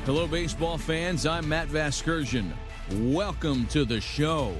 Hello, baseball fans. I'm Matt Vasgersian. Welcome to the show.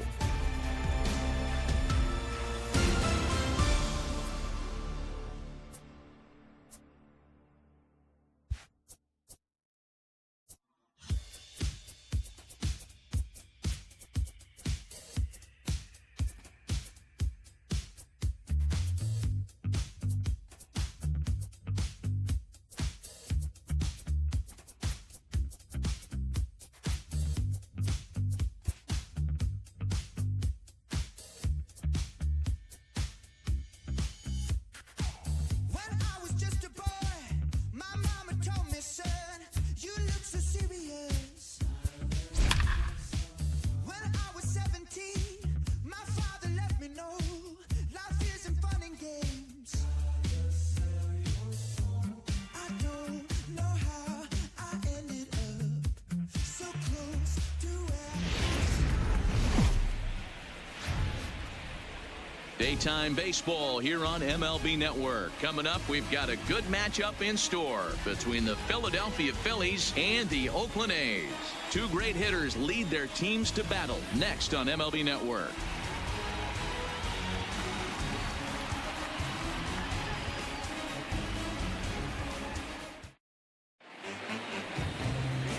Daytime baseball here on MLB Network. Coming up, we've got a good matchup in store between the Philadelphia Phillies and the Oakland A's. Two great hitters lead their teams to battle next on MLB Network.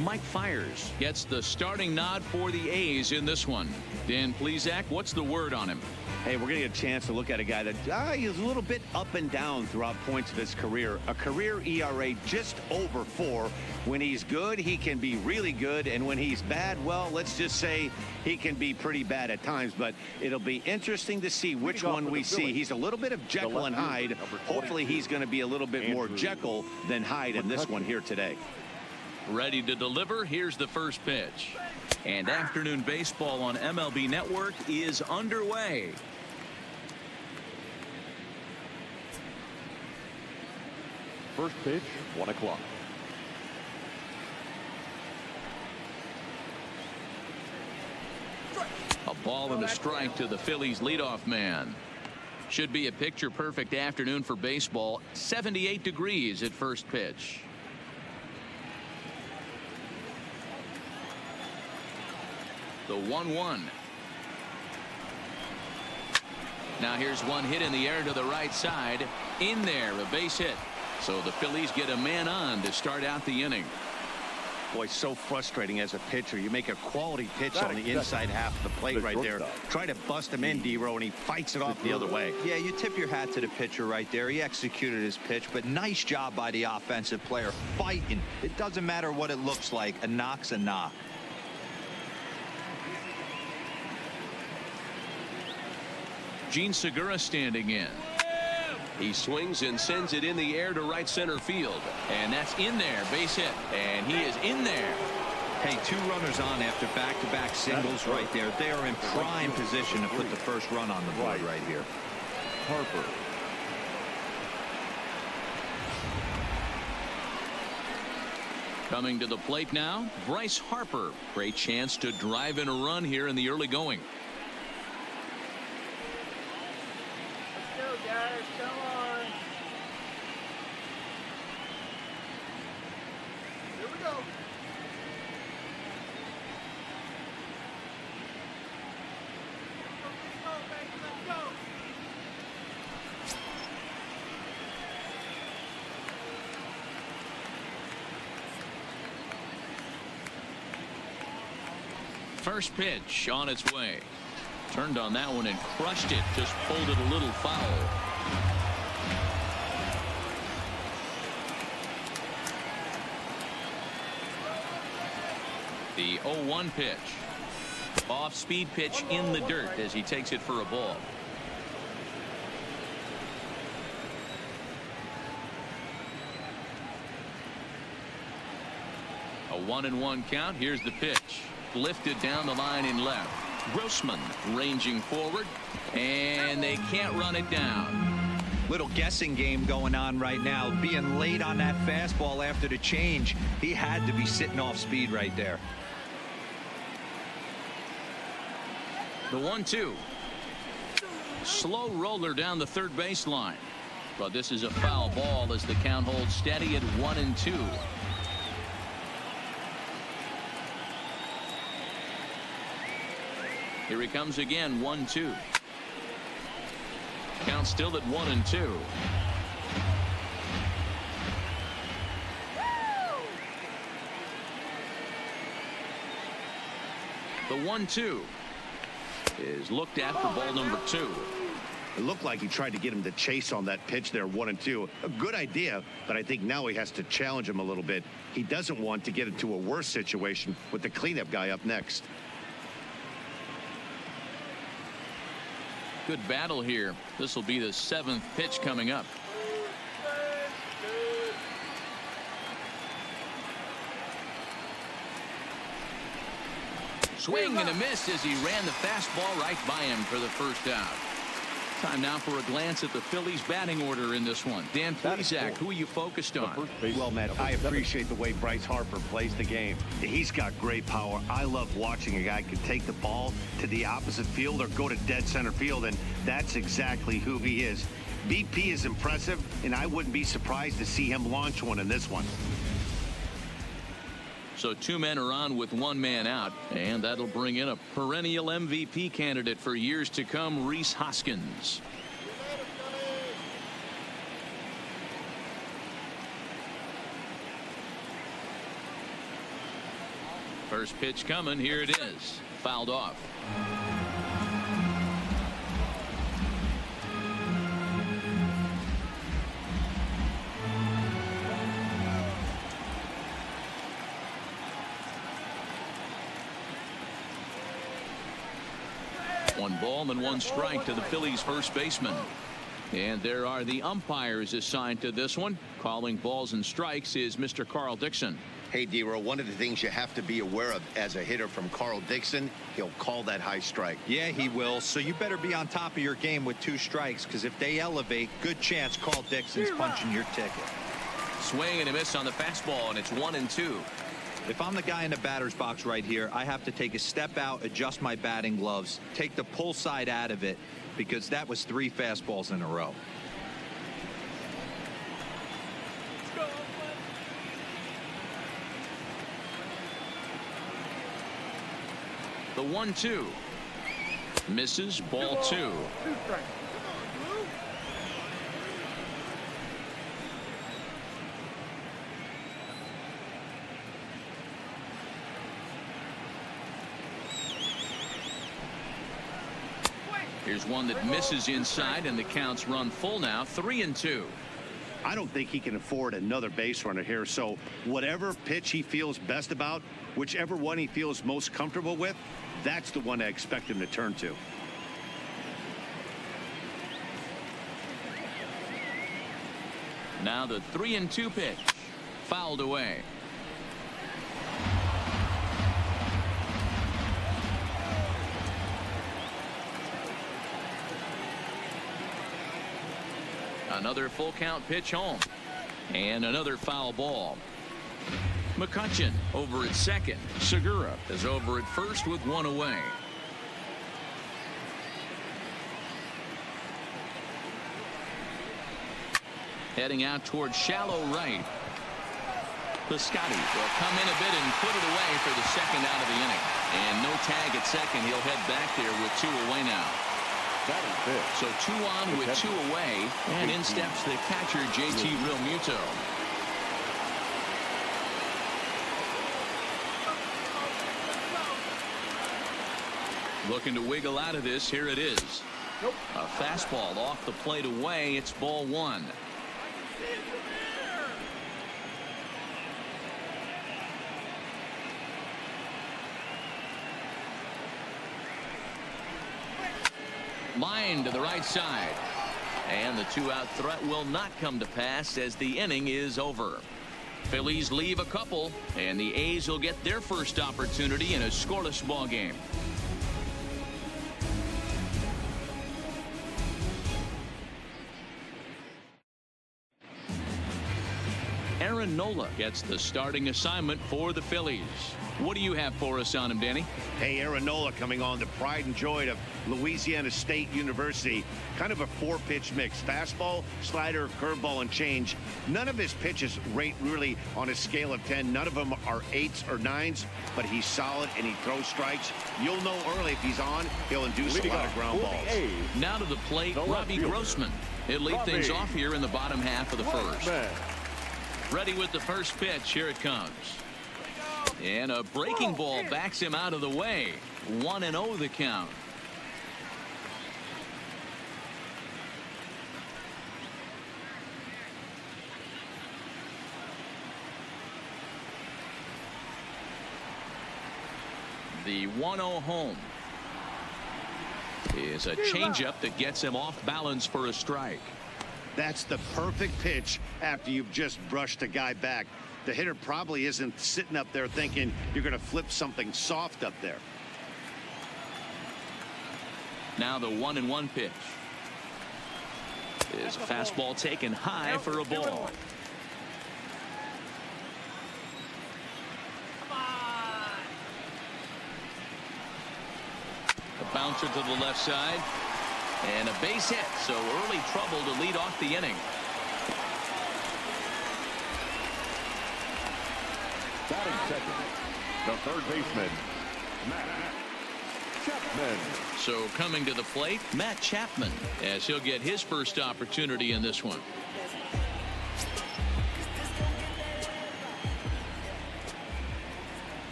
Mike Fiers gets the starting nod for the A's in this one. Dan Plesac, what's the word on him? Hey, we're going to get a chance to look at a guy that he's a little bit up and down throughout points of his career. A career ERA just over 4. When he's good, he can be really good. And when he's bad, well, let's just say he can be pretty bad at times. But it'll be interesting to see which one we see. He's a little bit of Jekyll and Hyde. Hopefully he's going to be a little bit more Jekyll than Hyde in this one here today. Ready to deliver. Here's the first pitch. And afternoon baseball on MLB Network is underway. First pitch, 1 o'clock. A ball and a strike to the Phillies leadoff man. Should be a picture-perfect afternoon for baseball. 78 degrees at first pitch. The 1-1. Now here's one hit in the air to the right side. In there, a base hit. So the Phillies get a man on to start out the inning. Boy, so frustrating as a pitcher. You make a quality pitch on the inside half of the plate right there. Try to bust him in, D-Row, and he fights it off the other way. Yeah, you tip your hat to the pitcher right there. He executed his pitch, but nice job by the offensive player fighting. It doesn't matter what it looks like. A knock's a knock. Gene Segura standing in. He swings and sends it in the air to right center field. And that's in there. Base hit. And he is in there. Hey, 2 runners on after back-to-back singles right there. They are in prime position to put the first run on the board right here. Harper. Coming to the plate now, Bryce Harper. Great chance to drive in a run here in the early going. First pitch on its way. Turned on that one and crushed it. Just pulled it a little foul. The 0-1 pitch. Off-speed pitch in the dirt as he takes it for a ball. A 1-1 count. Here's the pitch. Lifted down the line in left. Grossman ranging forward, and they can't run it down. Little guessing game going on right now. Being late on that fastball after the change. He had to be sitting off speed right there. The 1-2. Slow roller down the third baseline. But this is a foul ball as the count holds steady at 1-2. Here he comes again. 1-2. Count still at 1-2. The 1-2 is looked at for ball number 2. It looked like he tried to get him to chase on that pitch there, 1-2. A good idea, but I think now he has to challenge him a little bit. He doesn't want to get into a worse situation with the cleanup guy up next. Good battle here. This will be the 7th pitch coming up. Swing and a miss as he ran the fastball right by him for the first out. Time now for a glance at the Phillies batting order in this one. Dan Plesac, who are you focused on? Well, Matt, I appreciate the way Bryce Harper plays the game. He's got great power. I love watching a guy can take the ball to the opposite field or go to dead center field, and that's exactly who he is. BP is impressive, and I wouldn't be surprised to see him launch one in this one. So 2 men are on with 1 man out, and that'll bring in a perennial MVP candidate for years to come, Rhys Hoskins. First pitch coming. Here it is. Fouled off. One ball and 1 strike to the Phillies first baseman. And there are the umpires assigned to this one. Calling balls and strikes is Mr. Carl Dixon. Hey, D-Row, one of the things you have to be aware of as a hitter from Carl Dixon, he'll call that high strike. Yeah, he will. So you better be on top of your game with 2 strikes, because if they elevate, good chance Carl Dixon's punching your ticket. Swing and a miss on the fastball, and it's 1-2. If I'm the guy in the batter's box right here, I have to take a step out, adjust my batting gloves, take the pull side out of it, because that was 3 fastballs in a row. The 1-2 misses. Ball 2. Here's one that misses inside, and the count's run full now. 3-2. I don't think he can afford another base runner here, so whatever pitch he feels best about, whichever one he feels most comfortable with, that's the one I expect him to turn to. Now the 3-2 pitch. Fouled away. Another full count pitch home. And another foul ball. McCutchen over at second. Segura is over at first with 1 away. Heading out towards shallow right. Piscotty will come in a bit and put it away for the second out of the inning. And no tag at second. He'll head back there with 2 away now. So 2 on with 2 away, and in steps the catcher, JT Realmuto. Looking to wiggle out of this. Here it is. A fastball off the plate away. It's ball 1. Line to the right side, and the 2-out threat will not come to pass as the inning is over. Phillies leave a couple, and the A's will get their first opportunity in a scoreless ball game. Aaron Nola gets the starting assignment for the Phillies. What do you have for us on him, Danny? Hey, Aaron Nola coming on, the pride and joy of Louisiana State University. Kind of a four-pitch mix. Fastball, slider, curveball, and change. None of his pitches rate really on a scale of 10. None of them are 8s or 9s, but he's solid and he throws strikes. You'll know early if he's on, he'll induce a lot of ground balls. Now to the plate, Robbie Grossman. He'll lead things off here in the bottom half of the first. Ready with the first pitch. Here it comes. And a breaking ball backs him out of the way. 1-0 the count. The 1-0 home is a changeup that gets him off balance for a strike. That's the perfect pitch after you've just brushed a guy back. The hitter probably isn't sitting up there thinking you're going to flip something soft up there. Now the 1-1 pitch is a fastball taken high for a ball. A bouncer to the left side and a base hit, so early trouble to lead off the inning. Batting second, the third baseman, Matt Chapman. So coming to the plate, Matt Chapman, as he'll get his first opportunity in this one.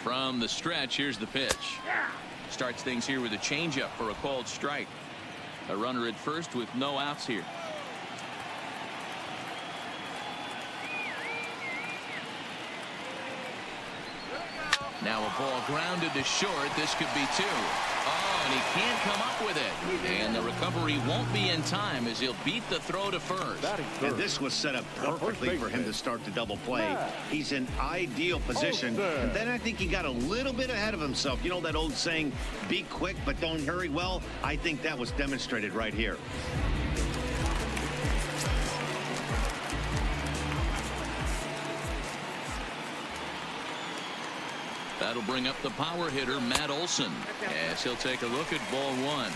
From the stretch, here's the pitch. Starts things here with a changeup for a called strike. A runner at first with no outs here. Now a ball grounded to short. This could be two. Oh, and he can't come up with it. And the recovery won't be in time as he'll beat the throw to first. And this was set up perfectly for him to start the double play. He's in ideal position. And then I think he got a little bit ahead of himself. You know that old saying, be quick but don't hurry? Well, I think that was demonstrated right here. That'll bring up the power hitter, Matt Olson, as he'll take a look at ball one.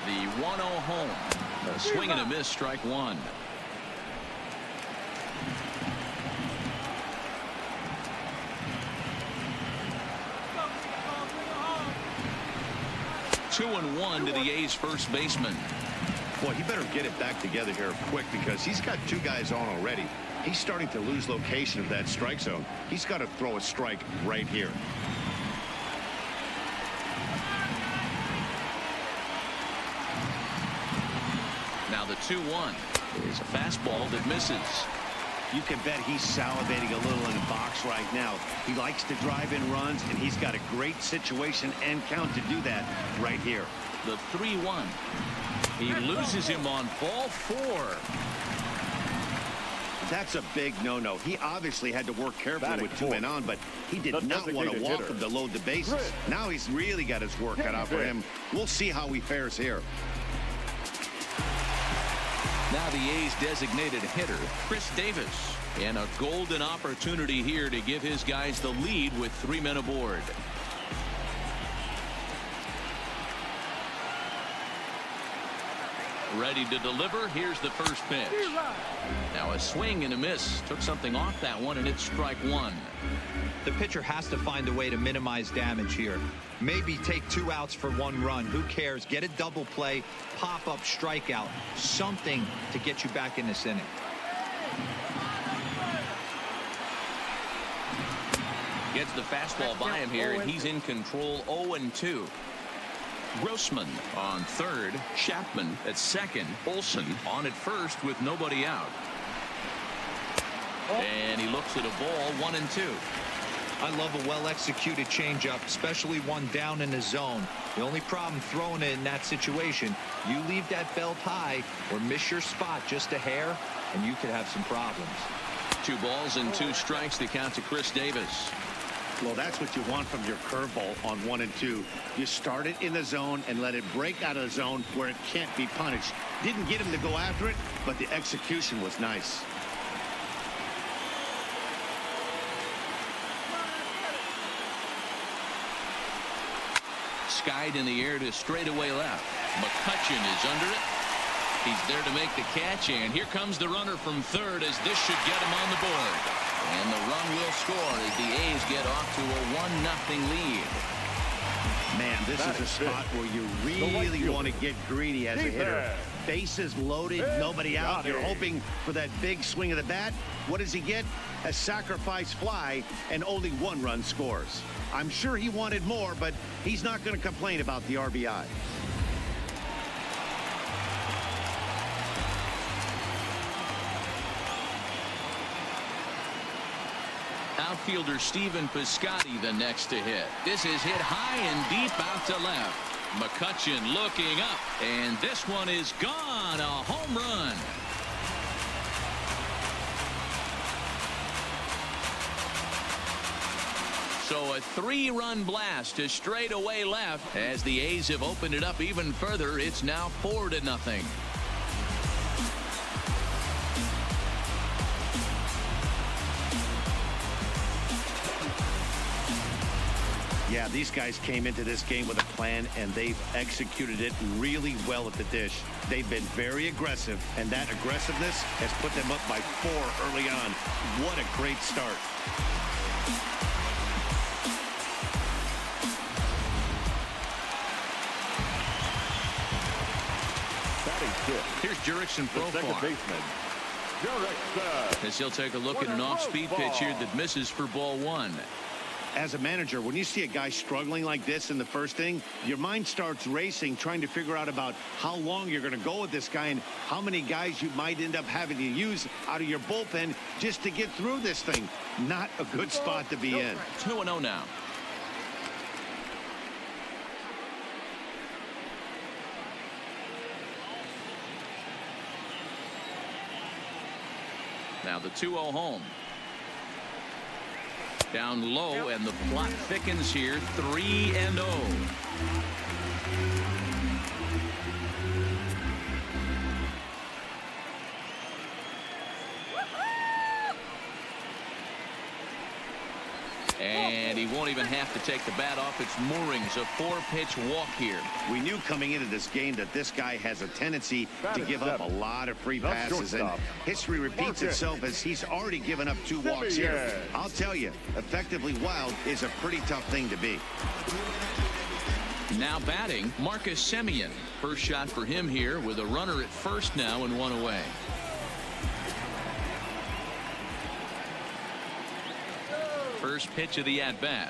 The 1-0 home. A swing and a miss, strike one. 2-1 to the A's first baseman. Boy, he better get it back together here quick because he's got two guys on already. He's starting to lose location of that strike zone. He's got to throw a strike right here. Now the 2-1 is a fastball that misses. You can bet he's salivating a little in the box right now. He likes to drive in runs, and he's got a great situation and count to do that right here. The 3-1. He loses him on ball four. That's a big no-no. He obviously had to work carefully with two men on, but he did not want to walk him to load the bases. Now he's really got his work cut out for him. We'll see how he fares here. Now the A's designated hitter, Chris Davis, and a golden opportunity here to give his guys the lead with 3 men aboard. Ready to deliver. Here's the first pitch. Now a swing and a miss. Took something off that one, and it's strike one. The pitcher has to find a way to minimize damage here. Maybe take 2 outs for 1 run. Who cares? Get a double play, pop up, strikeout, something to get you back in this inning. Gets the fastball by him here, and he's in control. 0-2. Grossman on third, Chapman at second, Olson on at first with nobody out. And he looks at a ball, 1-2. I love a well-executed changeup, especially one down in the zone. The only problem throwing it in that situation, you leave that belt high or miss your spot just a hair, and you could have some problems. 2 balls and 2 strikes to count to Chris Davis. Well, that's what you want from your curveball on 1 and 2. You start it in the zone and let it break out of the zone where it can't be punished. Didn't get him to go after it, but the execution was nice. Skied in the air to straightaway left. McCutcheon is under it. He's there to make the catch, and here comes the runner from third as this should get him on the board. And the run will score as the A's get off to a 1-0 lead. Man, this is a spot where you really want to get greedy as a hitter. Bases loaded, nobody out. You're hoping for that big swing of the bat. What does he get? A sacrifice fly, and only 1 run scores. I'm sure he wanted more, but he's not going to complain about the RBI. Outfielder Stephen Piscotty the next to hit. This is hit high and deep out to left. McCutcheon looking up, and this one is gone. A home run. So a 3-run blast to straightaway left. As the A's have opened it up even further, it's now 4-0. Yeah, these guys came into this game with a plan, and they've executed it really well at the dish. They've been very aggressive, and that aggressiveness has put them up by 4 early on. What a great start. Here's Jurickson Profar. As he'll take a look at an off-speed pitch here that misses for ball 1. As a manager, when you see a guy struggling like this in the first inning, your mind starts racing, trying to figure out about how long you're going to go with this guy and how many guys you might end up having to use out of your bullpen just to get through this thing. Not a good spot to be in. 2-0 now. Now the 2-0 home. Down low, and the plot thickens here. 3-0. And he won't even have to take the bat off its moorings. A 4-pitch walk here. We knew coming into this game that this guy has a tendency to give up a lot of free passes, and history repeats itself as he's already given up 2 walks here. I'll tell you, effectively wild is a pretty tough thing to be. Now batting, Marcus Semien. First shot for him here with a runner at first now and 1 away. First pitch of the at-bat.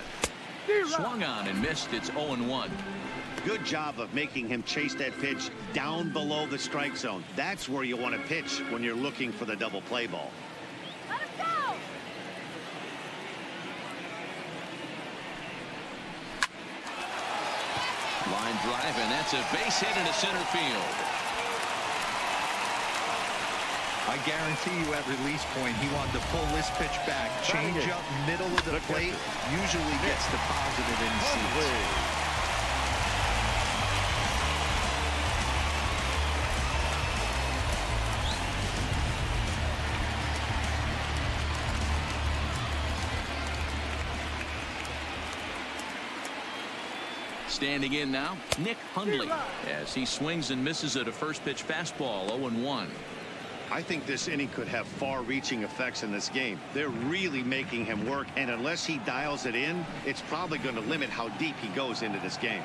Swung on and missed. It's 0-1. Good job of making him chase that pitch down below the strike zone. That's where you want to pitch when you're looking for the double play ball. Let him go! Line drive, and that's a base hit into center field. I guarantee you at release point he wanted to pull this pitch back. Change up middle of the plate usually gets the positive in seats. Standing in now, Nick Hundley, as he swings and misses at a first pitch fastball. 0-1. I think this inning could have far-reaching effects in this game. They're really making him work, and unless he dials it in, it's probably going to limit how deep he goes into this game.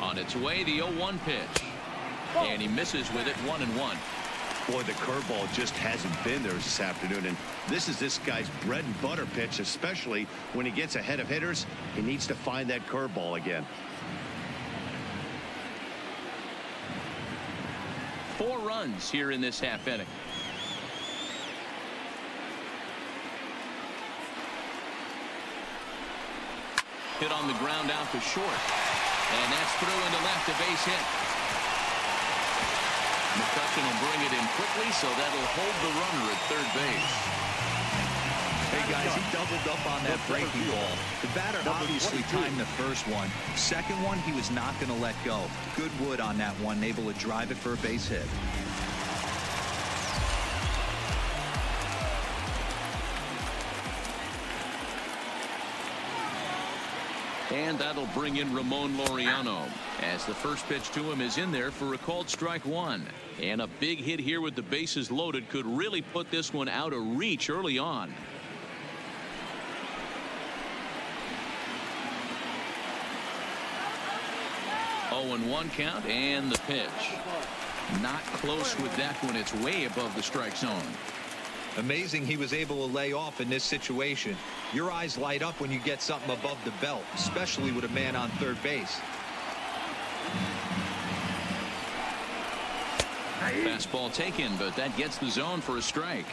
On its way, the 0-1 pitch. And he misses with it. 1-1. Boy, the curveball just hasn't been there this afternoon, and this is this guy's bread and butter pitch, especially when he gets ahead of hitters. He needs to find that curveball again. 4 runs here in this half inning. Hit on the ground out to short. And that's through into left, a base hit. McCutcheon will bring it in quickly, so that'll hold the runner at third base. Hey guys, he doubled up on that breaking ball. The batter obviously timed the first one. Second one, he was not going to let go. Good wood on that one, able to drive it for a base hit. And that'll bring in Ramon Laureano, as the first pitch to him is in there for a called strike one. And a big hit here with the bases loaded could really put this one out of reach early on. 0-1 count, and the pitch. Not close with that one. It's way above the strike zone. Amazing he was able to lay off in this situation. Your eyes light up when you get something above the belt, especially with a man on third base. Fastball taken, but that gets the zone for a strike.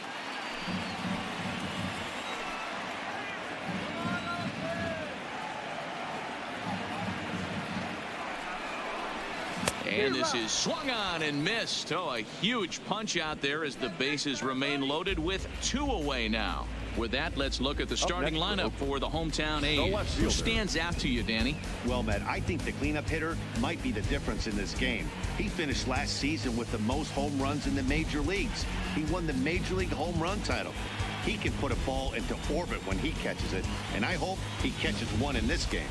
And this is swung on and missed. Oh, a huge punch out there as the bases remain loaded with 2 away now. With that, let's look at the starting lineup for the hometown A's. Who stands out to you, Danny? Well, Matt, I think the cleanup hitter might be the difference in this game. He finished last season with the most home runs in the major leagues. He won the Major League home run title. He can put a ball into orbit when he catches it, and I hope he catches one in this game.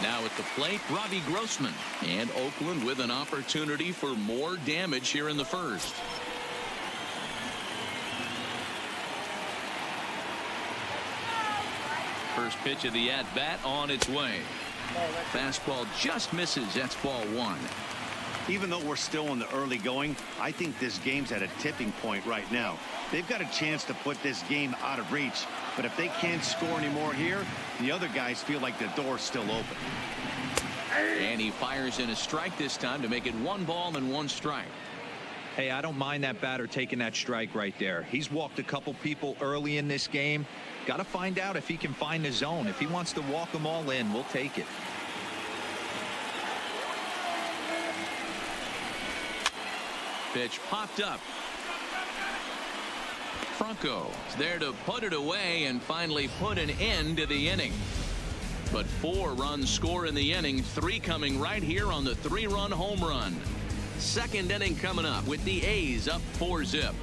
Now at the plate, Robbie Grossman. And Oakland with an opportunity for more damage here in the first. First pitch of the at-bat on its way. Fastball just misses. That's ball 1. Even though we're still in the early going, I think this game's at a tipping point right now. They've got a chance to put this game out of reach, but if they can't score anymore here, the other guys feel like the door's still open. And he fires in a strike this time to make it 1 ball and 1 strike. Hey, I don't mind that batter taking that strike right there. He's walked a couple people early in this game. Got to find out if he can find the zone. If he wants to walk them all in, we'll take it. Pitch popped up. Franco is there to put it away and finally put an end to the inning. But 4 runs score in the inning, 3 coming right here on the 3-run home run. Second inning coming up with the A's up 4-zip.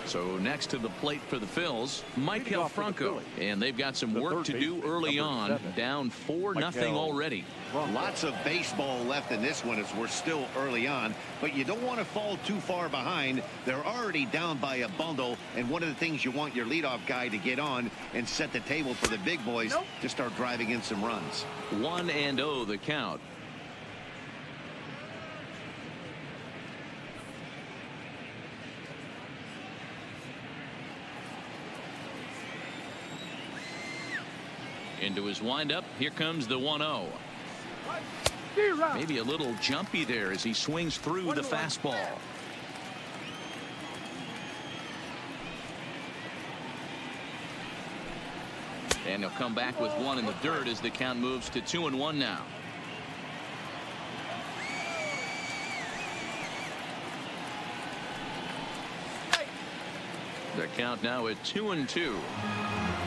So next to the plate for the Phils, Maikel Franco, and they've got some work to do early on, down 4-0 already. Lots of baseball left in this one as we're still early on, but you don't want to fall too far behind. They're already down by a bundle, and one of the things you want your leadoff guy to get on and set the table for the big boys to start driving in some runs. 1-0 the count. Into his windup, here comes the 1-0. Maybe a little jumpy there as he swings through the fastball. And he'll come back with 1 in the dirt as the count moves to 2-1 now. The count now at 2-2.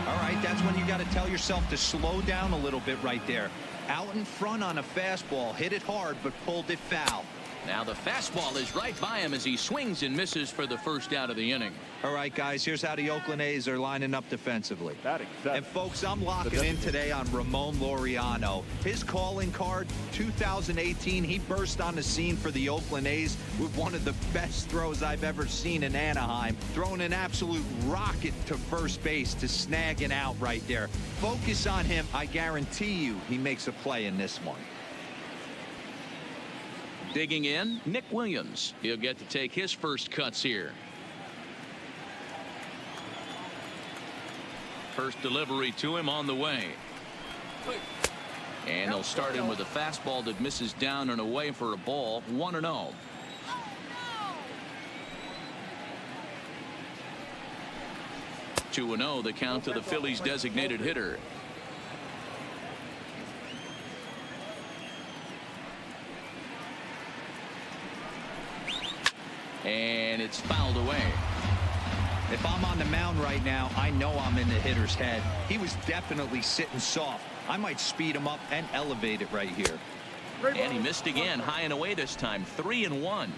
All right, that's when you got to tell yourself to slow down a little bit right there. Out in front on a fastball, hit it hard, but pulled it foul. Now the fastball is right by him as he swings and misses for the first out of the inning. All right, guys, here's how the Oakland A's are lining up defensively. Batting 7. And, folks, I'm locking in today on Ramon Laureano. His calling card, 2018, he burst on the scene for the Oakland A's with one of the best throws I've ever seen in Anaheim, throwing an absolute rocket to first base to snag an out right there. Focus on him. I guarantee you he makes a play in this one. Digging in, Nick Williams. He'll get to take his first cuts here. First delivery to him on the way. And he'll start him with a fastball that misses down and away for a ball. 1-0. (2-0) the count to the Phillies designated hitter. And it's fouled away. If I'm on the mound right now, I know I'm in the hitter's head. He was definitely sitting soft. I might speed him up and elevate it right here. And he missed again, high and away this time, 3-1.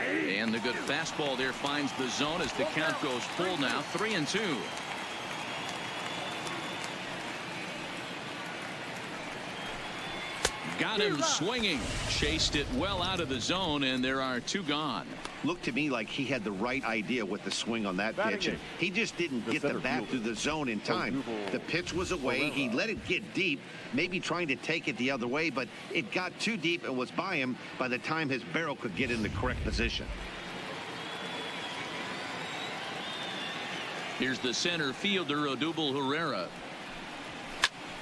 And the good fastball there finds the zone as the count goes full now, 3-2. Got him swinging. Chased it well out of the zone, and there are 2 gone. Looked to me like he had the right idea with the swing on that pitch, and he just didn't get the bat through the zone in time. The pitch was away. He let it get deep, maybe trying to take it the other way, but it got too deep and was by him by the time his barrel could get in the correct position. Here's the center fielder, Odubel Herrera.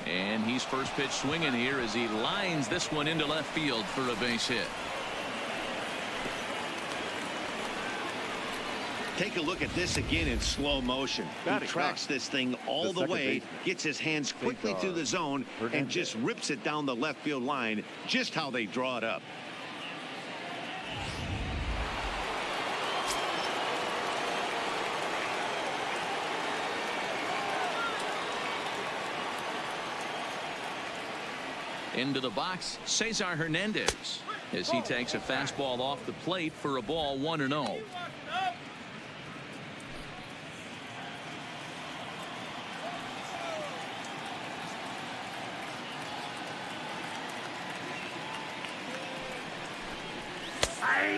And he's first pitch swinging here as he lines this one into left field for a base hit. Take a look at this again in slow motion. He tracks this thing all the way, gets his hands quickly through the zone, and just rips it down the left field line, just how they draw it up. Into the box, Cesar Hernandez, as he takes a fastball off the plate for a ball, 1-0.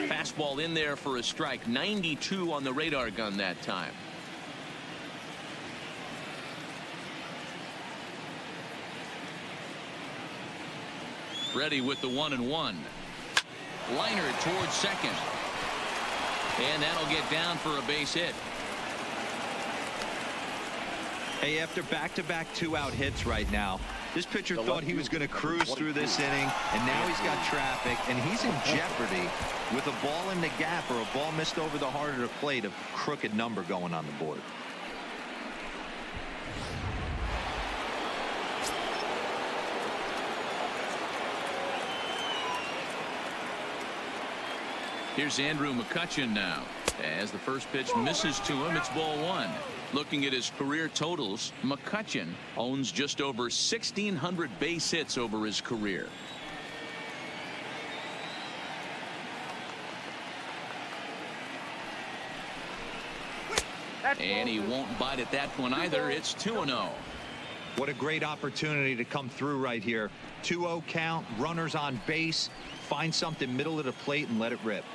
Fastball in there for a strike, 92 on the radar gun that time. Ready with the 1-1. Liner towards second. And that'll get down for a base hit. Hey, after back-to-back 2-out hits right now, this pitcher thought he was going to cruise through this inning, and now he's got traffic, and he's in jeopardy with a ball in the gap or a ball missed over the heart of the plate, a crooked number going on the board. Here's Andrew McCutchen now. As the first pitch misses to him, it's ball 1. Looking at his career totals, McCutchen owns just over 1,600 base hits over his career. And he won't bite at that one either. It's 2-0. What a great opportunity to come through right here. 2-0 count, runners on base. Find something middle of the plate and let it rip.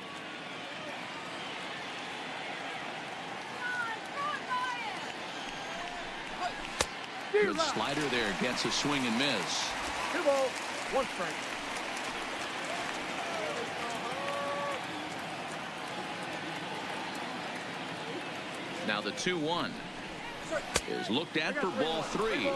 Good slider there, gets a swing and miss. 2 balls, 1 strike. Now the 2-1 is looked at for ball 3.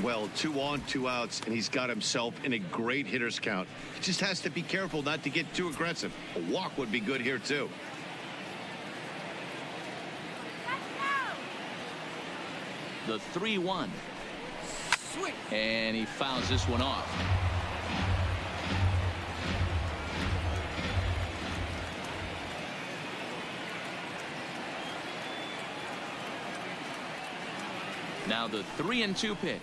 Well, 2 on, 2 outs, and he's got himself in a great hitter's count. He just has to be careful not to get too aggressive. A walk would be good here, too. The 3-1. And he fouls this one off. Now the 3-2 pitch.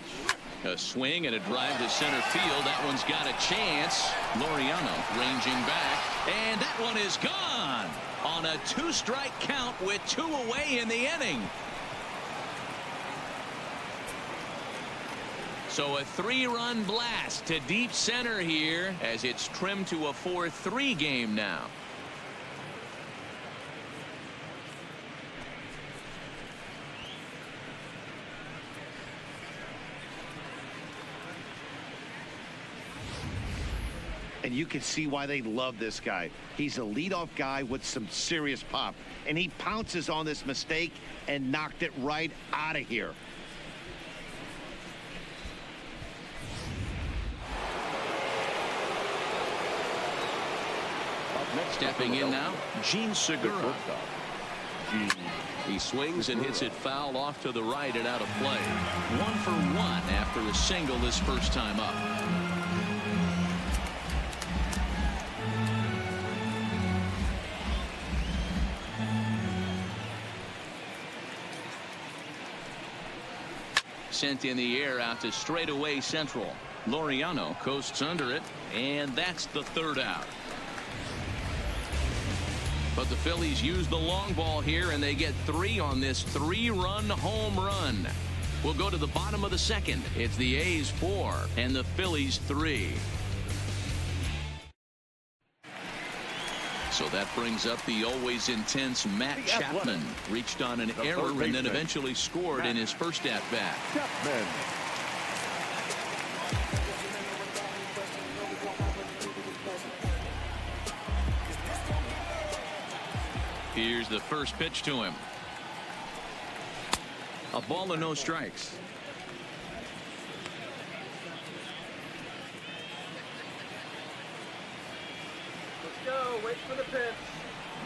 A swing and a drive to center field. That one's got a chance. Laureano ranging back. And that one is gone on a 2-strike count with 2 away in the inning. So a 3-run blast to deep center here as it's trimmed to a 4-3 game now. And you can see why they love this guy. He's a leadoff guy with some serious pop. And he pounces on this mistake and knocked it right out of here. Stepping in now, Gene Segura. He swings and hits it foul off to the right and out of play. 1 for 1 after a single his first time up. Sent in the air out to straightaway central. Laureano coasts under it, and that's the third out. But the Phillies use the long ball here, and they get 3 on this 3-run home run. We'll go to the bottom of the second. It's the A's 4 and the Phillies 3. So that brings up the always intense Matt Chapman. Reached on an error and then eventually scored in his first at-bat. Chapman. Here's the first pitch to him. A ball and no strikes. Let's go. Wait for the pitch.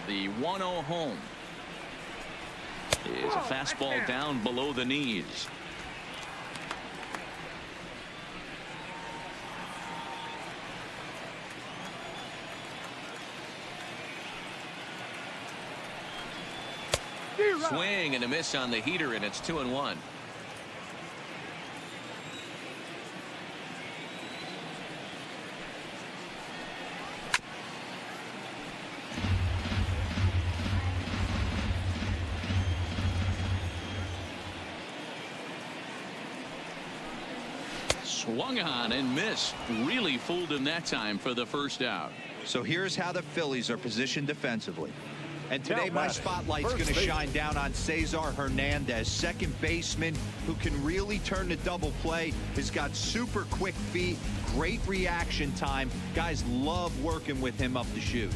The 1-0 home. Is a fastball down below the knees. Swing and a miss on the heater, and it's 2-1. Swung on and missed. Really fooled him that time for the first out. So here's how the Phillies are positioned defensively. And today my spotlight's going to shine down on Cesar Hernandez, second baseman who can really turn the double play. Has got super quick feet, great reaction time. Guys love working with him up the chute.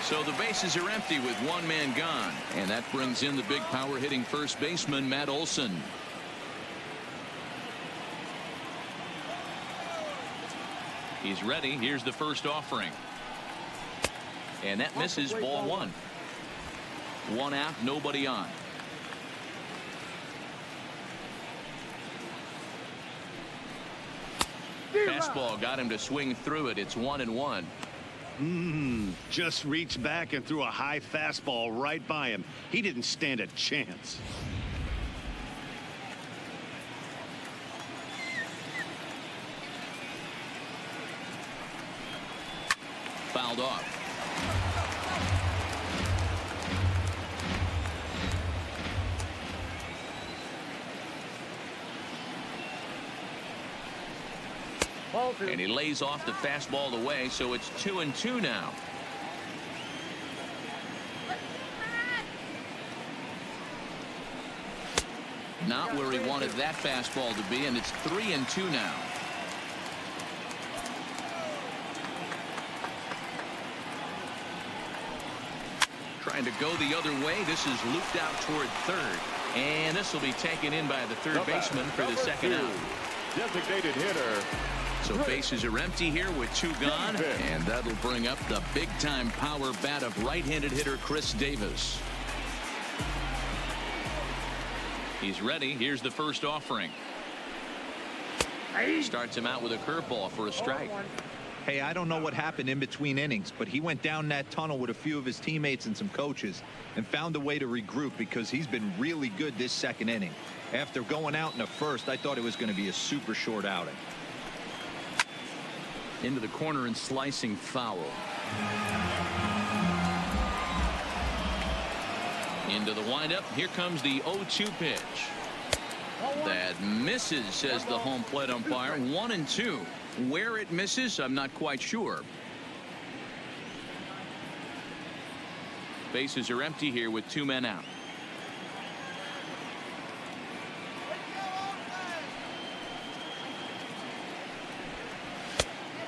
So the bases are empty with one man gone, and that brings in the big power hitting first baseman Matt Olson. He's ready. Here's the first offering. And that misses, ball 1. 1 out, nobody on. Fastball got him to swing through it. It's 1-1. Just reached back and threw a high fastball right by him. He didn't stand a chance. Fouled off. And he lays off the fastball away, so it's 2-2 now. Not where he wanted that fastball to be, and it's 3-2 now. Trying to go the other way. This is looped out toward third. And this will be taken in by the third baseman for the second out. Designated hitter. So bases are empty here with 2 gone. And that'll bring up the big-time power bat of right-handed hitter Chris Davis. He's ready. Here's the first offering. Starts him out with a curveball for a strike. Hey, I don't know what happened in between innings, but he went down that tunnel with a few of his teammates and some coaches and found a way to regroup because he's been really good this second inning. After going out in the first, I thought it was going to be a super short outing. Into the corner and slicing foul. Into the windup. Here comes the 0-2 pitch. That misses, says the home plate umpire. 1-2. Where it misses, I'm not quite sure. Bases are empty here with 2 men out.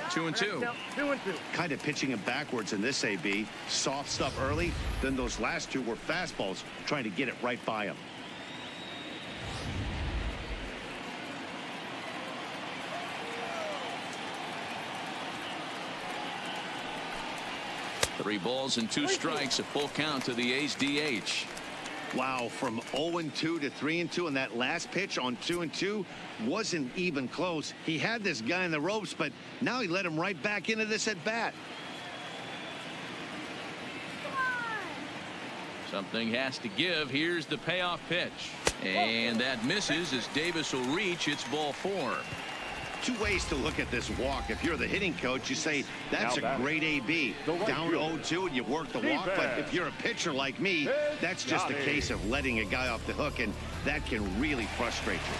Two and two. Kind of pitching him backwards in this AB. Soft stuff early, then those last 2 were fastballs, trying to get it right by him. 3 balls and 2 strikes, a full count to the A's DH. Wow, from 0-2 to 3-2, and that last pitch on 2-2 wasn't even close. He had this guy in the ropes, but now he let him right back into this at bat. Something has to give. Here's the payoff pitch, and that misses as Davis will reach. It's ball 4. 2 ways to look at this walk. If you're the hitting coach, you say that's a great AB. Down 0-2 and you work the walk. But if you're a pitcher like me, that's just a case of letting a guy off the hook, and that can really frustrate you.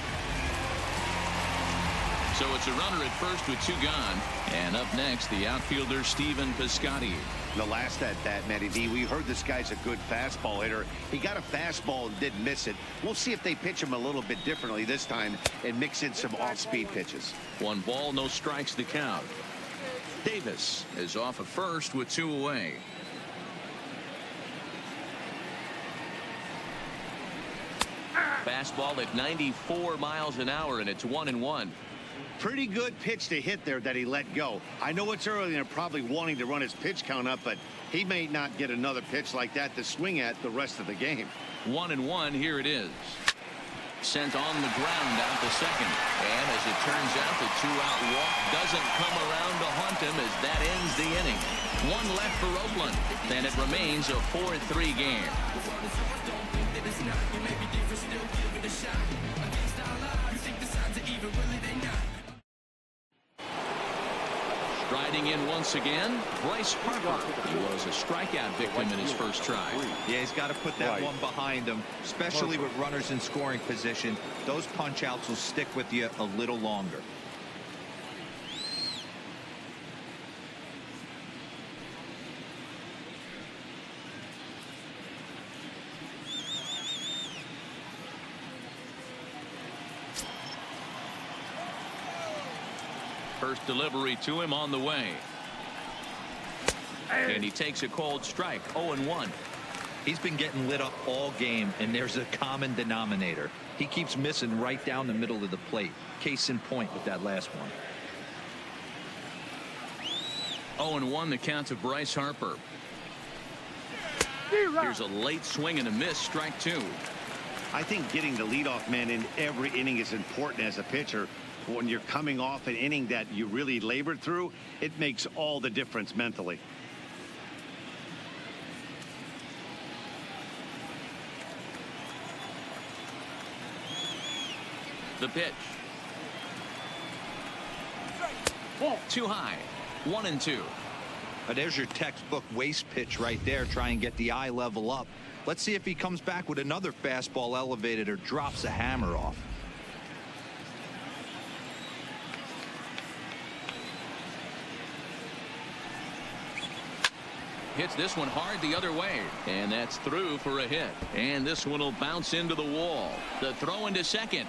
So it's a runner at first with 2 gone. And up next, the outfielder Stephen Piscotty. The last at bat, Matty D, we heard this guy's a good fastball hitter. He got a fastball and did miss it. We'll see if they pitch him a little bit differently this time and mix in some off-speed pitches. 1 ball, no strikes to count. Davis is off at first with 2 away. Fastball at 94 miles an hour, and it's 1-1. Pretty good pitch to hit there that he let go. I know it's early and they're probably wanting to run his pitch count up, but he may not get another pitch like that to swing at the rest of the game. 1-1, here it is. Sent on the ground out to second. And as it turns out, the 2-out walk doesn't come around to haunt him as that ends the inning. 1 left for Oakland, and it remains a 4-3 game. Striding in once again, Bryce Harper. He was a strikeout victim in his first try. Yeah, he's got to put that one behind him, especially with runners in scoring position. Those punch outs will stick with you a little longer. First delivery to him on the way. And he takes a cold strike. 0-1. He's been getting lit up all game, and there's a common denominator. He keeps missing right down the middle of the plate. Case in point with that last one. 0-1 the count to Bryce Harper. Here's a late swing and a miss. Strike 2. I think getting the leadoff man in every inning is important as a pitcher. When you're coming off an inning that you really labored through, it makes all the difference mentally. The pitch. Too high. 1-2. There's your textbook waste pitch right there. Try and get the eye level up. Let's see if he comes back with another fastball elevated or drops a hammer off. Hits this one hard the other way, and that's through for a hit. And this one will bounce into the wall. The throw into second,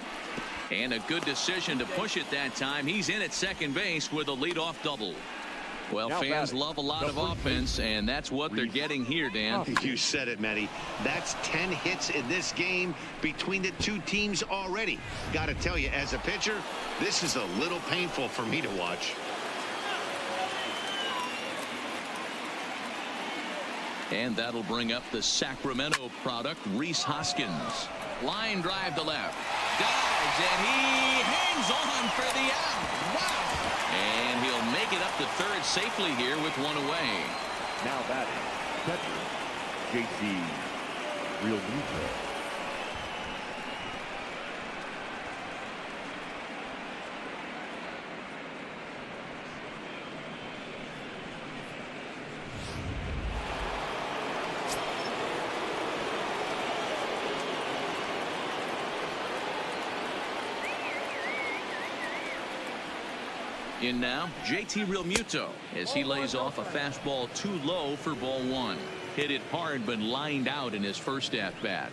and a good decision to push it that time. He's in at second base with a leadoff double. Well, fans love a lot of offense, and that's what they're getting here, Dan. You said it, Matty. That's 10 hits in this game between the 2 teams already. Got to tell you, as a pitcher, this is a little painful for me to watch. And that'll bring up the Sacramento product, Rhys Hoskins. Line drive to left. Dives, and he hangs on for the out. Wow! And he'll make it up to third safely here with 1 away. Now batting, catcher, JT Realmuto. In now, JT Realmuto as he lays off a fastball too low for ball 1. Hit it hard but lined out in his first at-bat.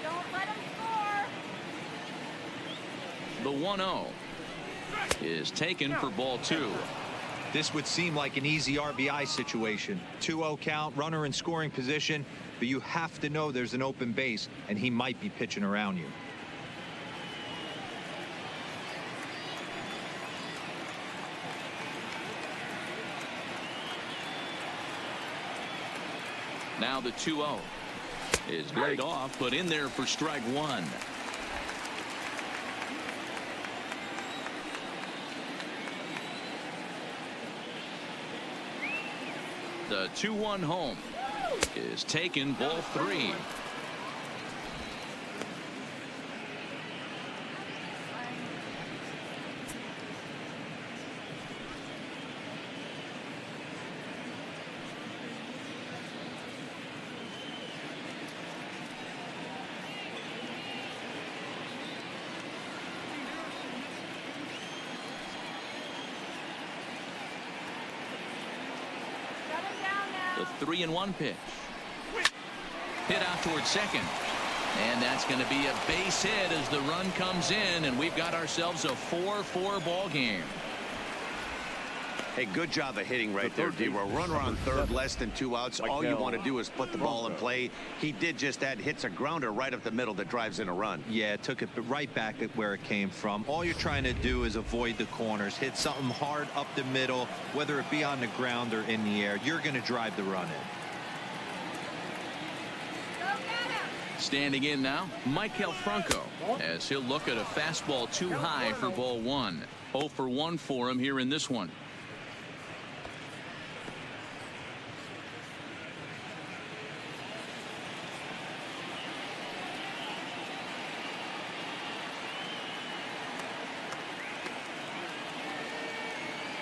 Don't let him score. The 1-0 is taken for ball 2. This would seem like an easy RBI situation. 2-0 count, runner in scoring position, but you have to know there's an open base, and he might be pitching around you. Now the 2-0 is laid off, but in there for strike one. The 2-1 home is taken, ball three. The 3-1 pitch. Hit out towards second. And that's going to be a base hit as the run comes in, and we've got ourselves a 4-4 ball game. Hey, good job of hitting right there, D-Roll. Runner on third, less than 2 outs. All you want to do is put the ball in play. He did just that. Hits a grounder right up the middle that drives in a run. Yeah, took it right back at where it came from. All you're trying to do is avoid the corners. Hit something hard up the middle, whether it be on the ground or in the air. You're going to drive the run in. Standing in now, Michael Franco, as he'll look at a fastball too high for ball one. 0 for 1 for him here in this one.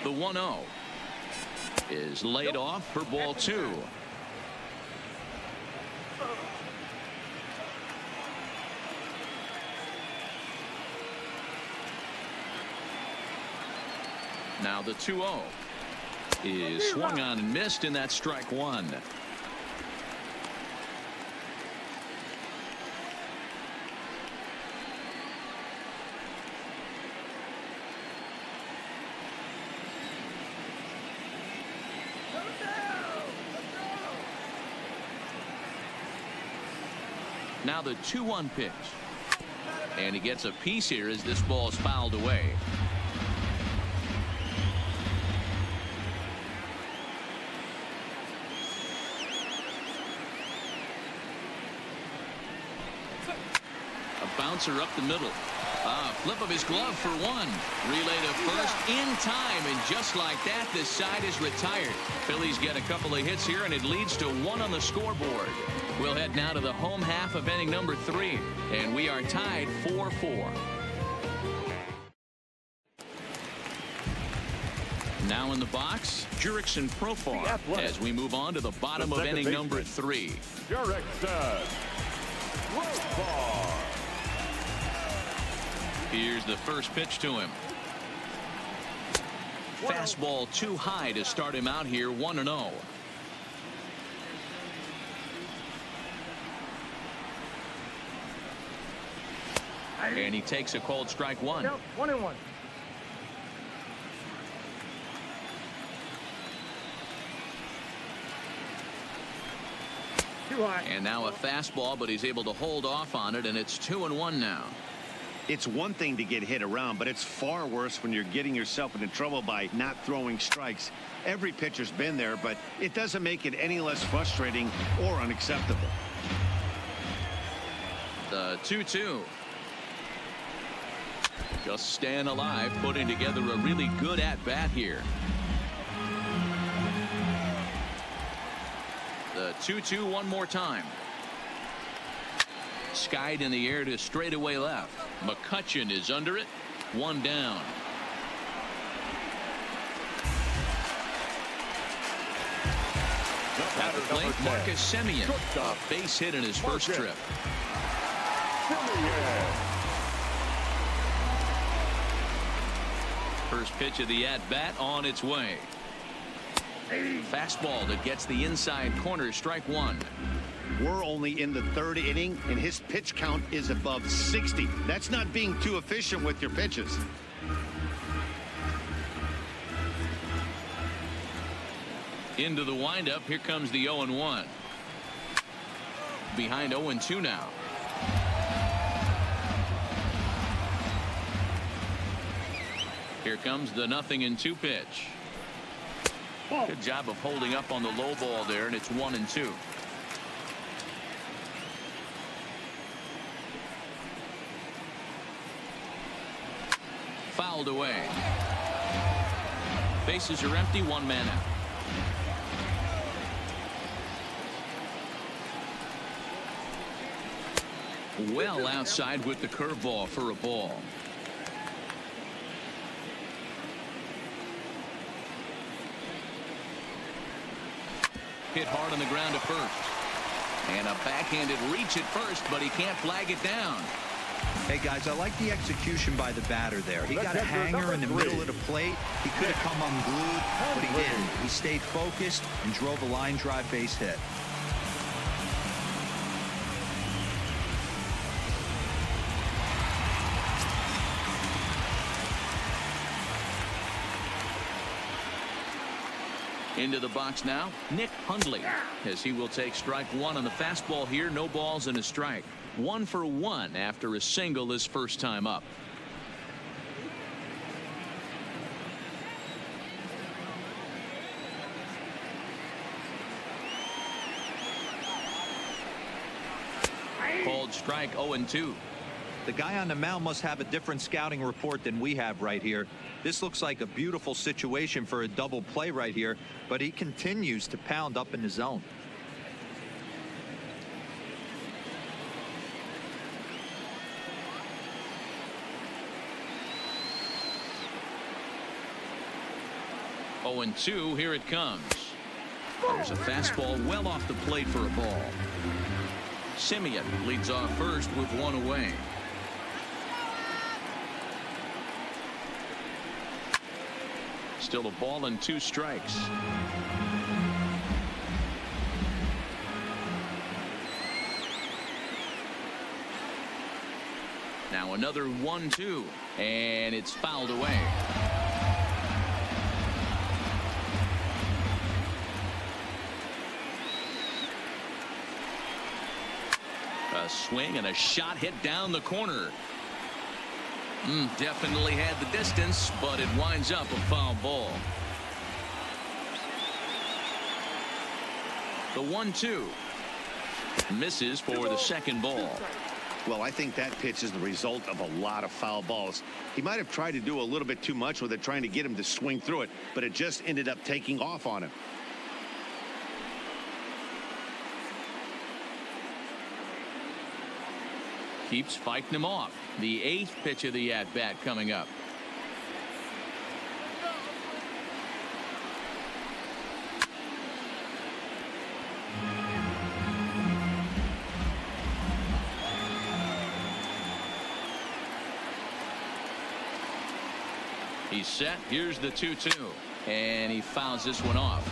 The 1-0 is laid off for ball two. Now the 2-0 is swung on and missed, and that's strike one. Now the 2-1 pitch, and he gets a piece here as this ball is fouled away. A bouncer up the middle. Flip of his glove for one. Relay to first in time, and just like that, this side is retired. Phillies get a couple of hits here, and it leads to 1 on the scoreboard. We'll head now to the home half of inning number 3, and we are tied 4-4. Now in the box, Jurickson Profar, as we move on to the bottom of inning number 3. Jurickson Profar. Here's the first pitch to him. Fastball too high to start him out here, 1-0. And he takes a called strike one. 1-1. Too high. And now a fastball, but he's able to hold off on it, and it's 2-1 now. It's one thing to get hit around, but it's far worse when you're getting yourself into trouble by not throwing strikes. Every pitcher's been there, but it doesn't make it any less frustrating or unacceptable. The 2-2. Just staying alive, putting together a really good at-bat here. The 2-2 one more time. Skied in the air to straightaway left. McCutchen is under it. 1 down. At the plate, Marcus Semien. A base hit in his first trip. First pitch of the at-bat on its way. Fastball that gets the inside corner, strike one. We're only in the 3rd inning, and his pitch count is above 60. That's not being too efficient with your pitches. Into the windup, here comes the 0-1. Behind 0-2 now. Here comes the 0-2 pitch. Good job of holding up on the low ball there, and it's 1-2. fouled away. Bases are empty, one man out. Well outside with the curveball for a ball. Hit hard on the ground to first. And a backhanded reach at first, but he can't flag it down. Hey, guys, I like the execution by the batter there. He got a hanger in the middle of the plate. He could have come unglued, but he didn't. He stayed focused and drove a line drive base hit. Into the box now, Nick Hundley, as he will take strike one on the fastball here. No balls and a strike. 1 for 1 after a single his first time up. Called strike 0-2. The guy on the mound must have a different scouting report than we have right here. This looks like a beautiful situation for a double play right here, but he continues to pound up in the zone. Oh, and 2, here it comes. There's a fastball well off the plate for a ball. Simeon leads off first with one away. Still a ball and 2 strikes. Now another 1-2, and it's fouled away. A swing and a shot hit down the corner. Definitely had the distance, but it winds up a foul ball. The 1-2 misses for the second ball. Well, I think that pitch is the result of a lot of foul balls. He might have tried to do a little bit too much with it, trying to get him to swing through it, but it just ended up taking off on him. Keeps fighting him off. The 8th pitch of the at-bat coming up. He's set. Here's the 2-2. And he fouls this one off.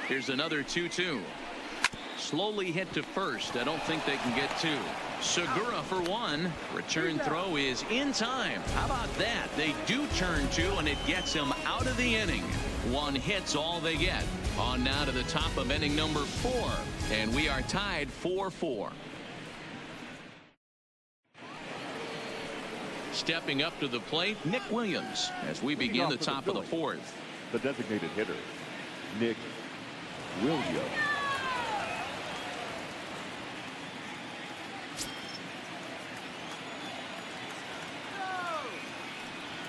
Here's another 2-2. Slowly hit to first. I don't think they can get 2. Segura for 1. Return throw is in time. How about that? They do turn 2, and it gets them out of the inning. 1 hit's all they get. On now to the top of inning number 4. And we are tied 4-4. Stepping up to the plate, Nick Williams, as we begin the top of the 4th. The designated hitter, Nick Williams.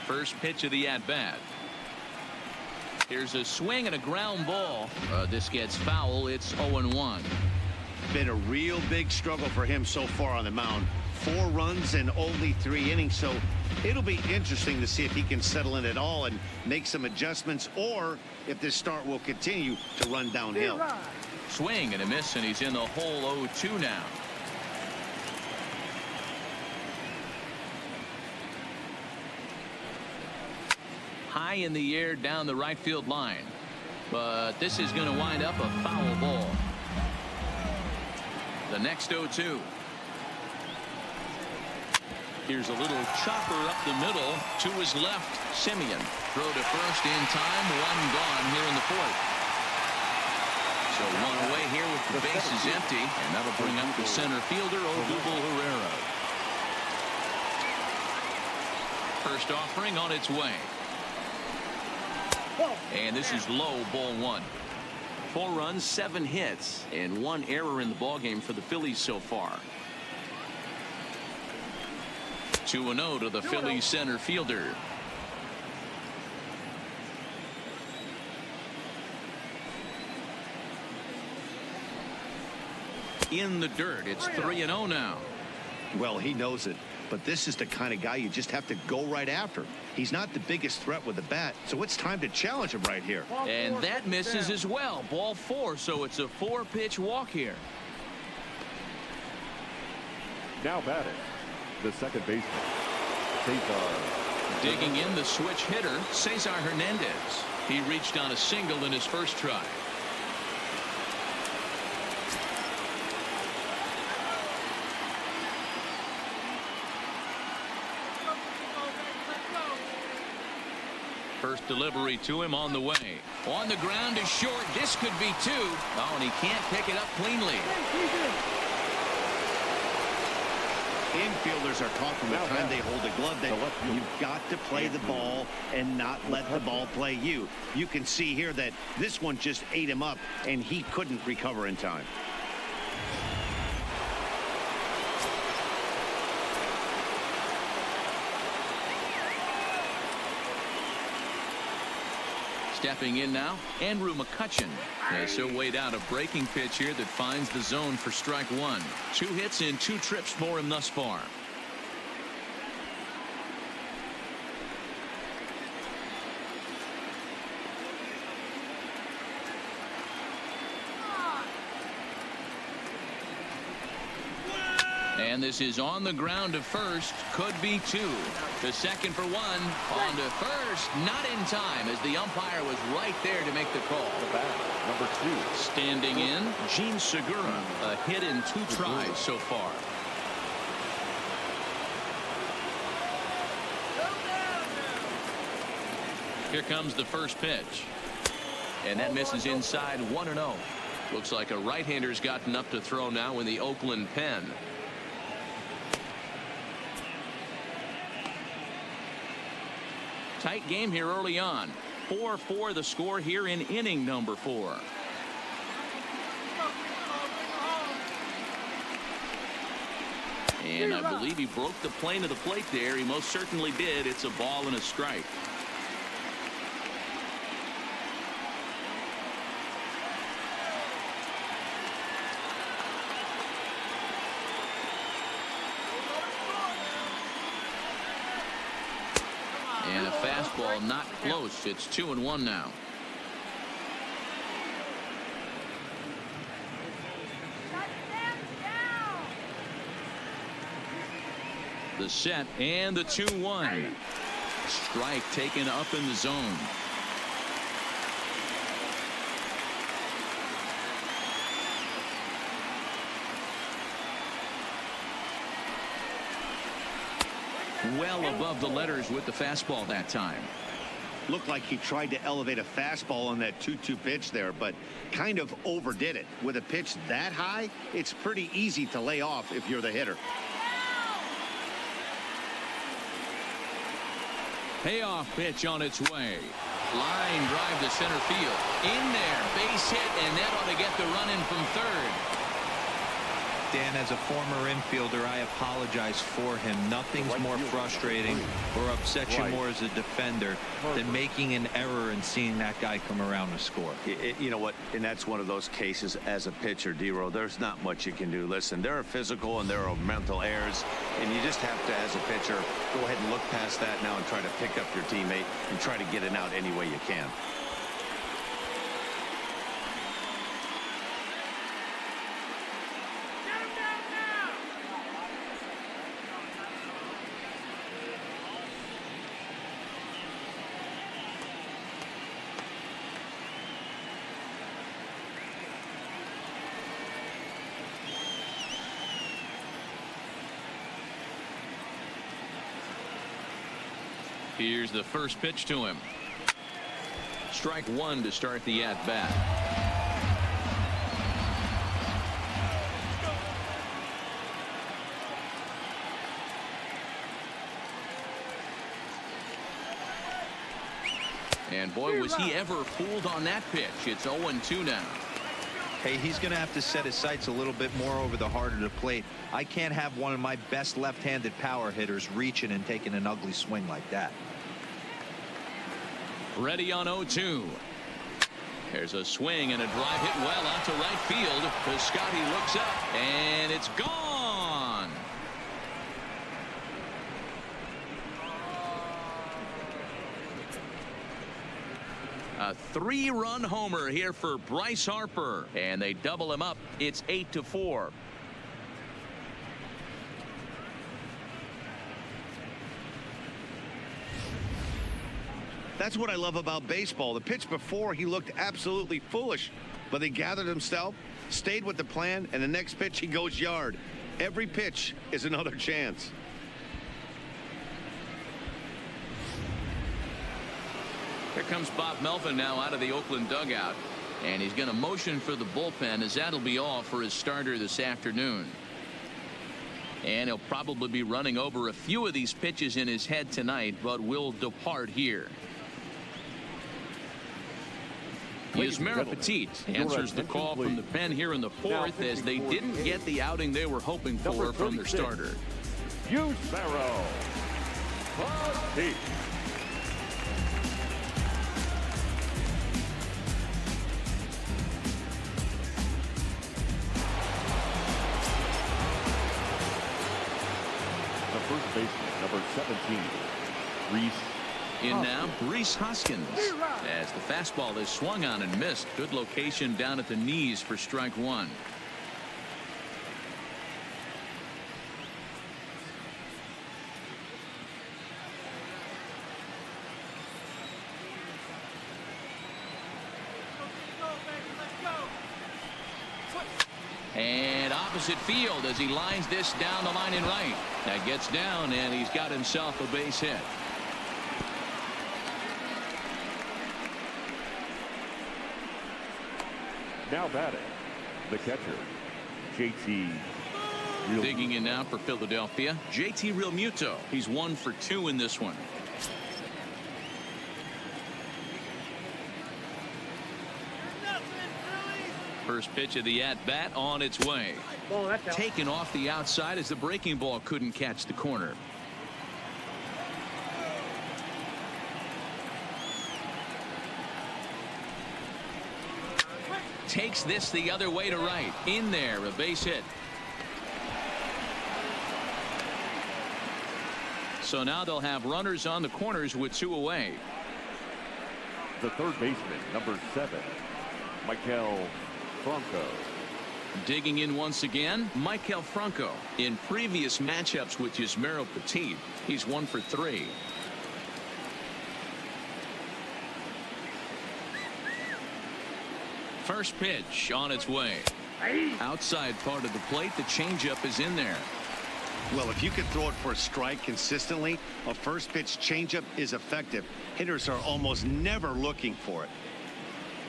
First pitch of the at-bat. Here's a swing and a ground ball. This gets foul. It's 0-1. Been a real big struggle for him so far on the mound. 4 runs in only 3 innings, so it'll be interesting to see if he can settle in at all and make some adjustments, or if this start will continue to run downhill. Swing and a miss, and he's in the hole 0-2 now. High in the air down the right field line, but this is going to wind up a foul ball. The next 0-2. Here's a little chopper up the middle to his left. Simeon throw to first in time. 1 gone here in the 4th. So 1 away here with the bases empty, and that'll bring up the center fielder, Odubel Herrera. First offering on its way. And this is low, ball 1. 4 runs, 7 hits, and 1 error in the ballgame for the Phillies so far. 2-0 to the Phillies center fielder. In the dirt, it's 3-0 now. Well, he knows it, but this is the kind of guy you just have to go right after. He's not the biggest threat with the bat, so it's time to challenge him right here. And that misses as well. Ball 4, so it's a 4-pitch walk here. Now batting, the second baseman, Cesar. Digging in the switch hitter, Cesar Hernandez. He reached on a single in his first try. First delivery to him on the way. On the ground is short. This could be 2. Oh, and he can't pick it up cleanly. Infielders are taught from the time they hold the glove that you've got to play the ball and not let the ball play you. You can see here that this one just ate him up, and he couldn't recover in time. Stepping in now, Andrew McCutchen. So weighed out a breaking pitch here that finds the zone for strike 1. 2 hits and 2 trips for him thus far. And this is on the ground to first. Could be 2. The second for 1. On to first. Not in time as the umpire was right there to make the call. The bat, number 2. Standing in, Gene Segura. A hit in 2 tries so far. Here comes the first pitch. And that misses inside 1-0. Looks like a right-hander's gotten up to throw now in the Oakland pen. Tight game here early on. 4-4 the score here in inning number 4. And I believe he broke the plane of the plate there. He most certainly did. It's a ball and a strike. And a fastball not close. It's 2-1 now. The set and the 2-1. Strike taken up in the zone. Well above the letters with the fastball that time. Looked like he tried to elevate a fastball on that 2-2 pitch there, but kind of overdid it. With a pitch that high, it's pretty easy to lay off if you're the hitter. Payoff pitch on its way. Line drive to center field. In there, base hit, and that ought to get the run in from third. Dan, as a former infielder, I apologize for him. Nothing's more frustrating or upsets you more as a defender than making an error and seeing that guy come around to score. You know what? And that's one of those cases as a pitcher, D-Row. There's not much you can do. Listen, there are physical and there are mental errors, and you just have to, as a pitcher, go ahead and look past that now and try to pick up your teammate and try to get it out any way you can. Here's the first pitch to him. Strike 1 to start the at-bat. And boy, was he ever fooled on that pitch. It's 0-2 now. Hey, he's going to have to set his sights a little bit more over the heart of the plate. I can't have one of my best left-handed power hitters reaching and taking an ugly swing like that. Ready on 0-2. There's a swing and a drive hit well out to right field. Piscotty looks up, and it's gone. A 3-run homer here for Bryce Harper, and they double him up. It's 8-4. That's what I love about baseball. The pitch before, he looked absolutely foolish, but he gathered himself, stayed with the plan, and the next pitch he goes yard. Every pitch is another chance. Here comes Bob Melvin now out of the Oakland dugout, and he's going to motion for the bullpen, as that'll be all for his starter this afternoon. And he'll probably be running over a few of these pitches in his head tonight, but will depart here. Yusmeiro Petit answers the call from the pen here in the fourth, as they didn't get the outing they were hoping for from their starter. Yusmeiro Petit. The first baseman, number 17, Reese. In now, Rhys Hoskins, as the fastball is swung on and missed. Good location down at the knees for strike one. And opposite field as he lines this down the line in right. That gets down, and he's got himself a base hit. Now batting, the catcher, JT Realmuto. Digging in now for Philadelphia, JT Realmuto. He's 1 for 2 in this one. First pitch of the at-bat on its way. Taken off the outside as the breaking ball couldn't catch the corner. Takes this the other way to right. In there, a base hit. So now they'll have runners on the corners with 2 away. The third baseman, number 7, Maikel Franco. Digging in once again, Maikel Franco. In previous matchups with Yusmeiro Petit, he's 1 for 3. First pitch on its way. Outside part of the plate, the changeup is in there. Well, if you can throw it for a strike consistently, a first pitch changeup is effective. Hitters are almost never looking for it.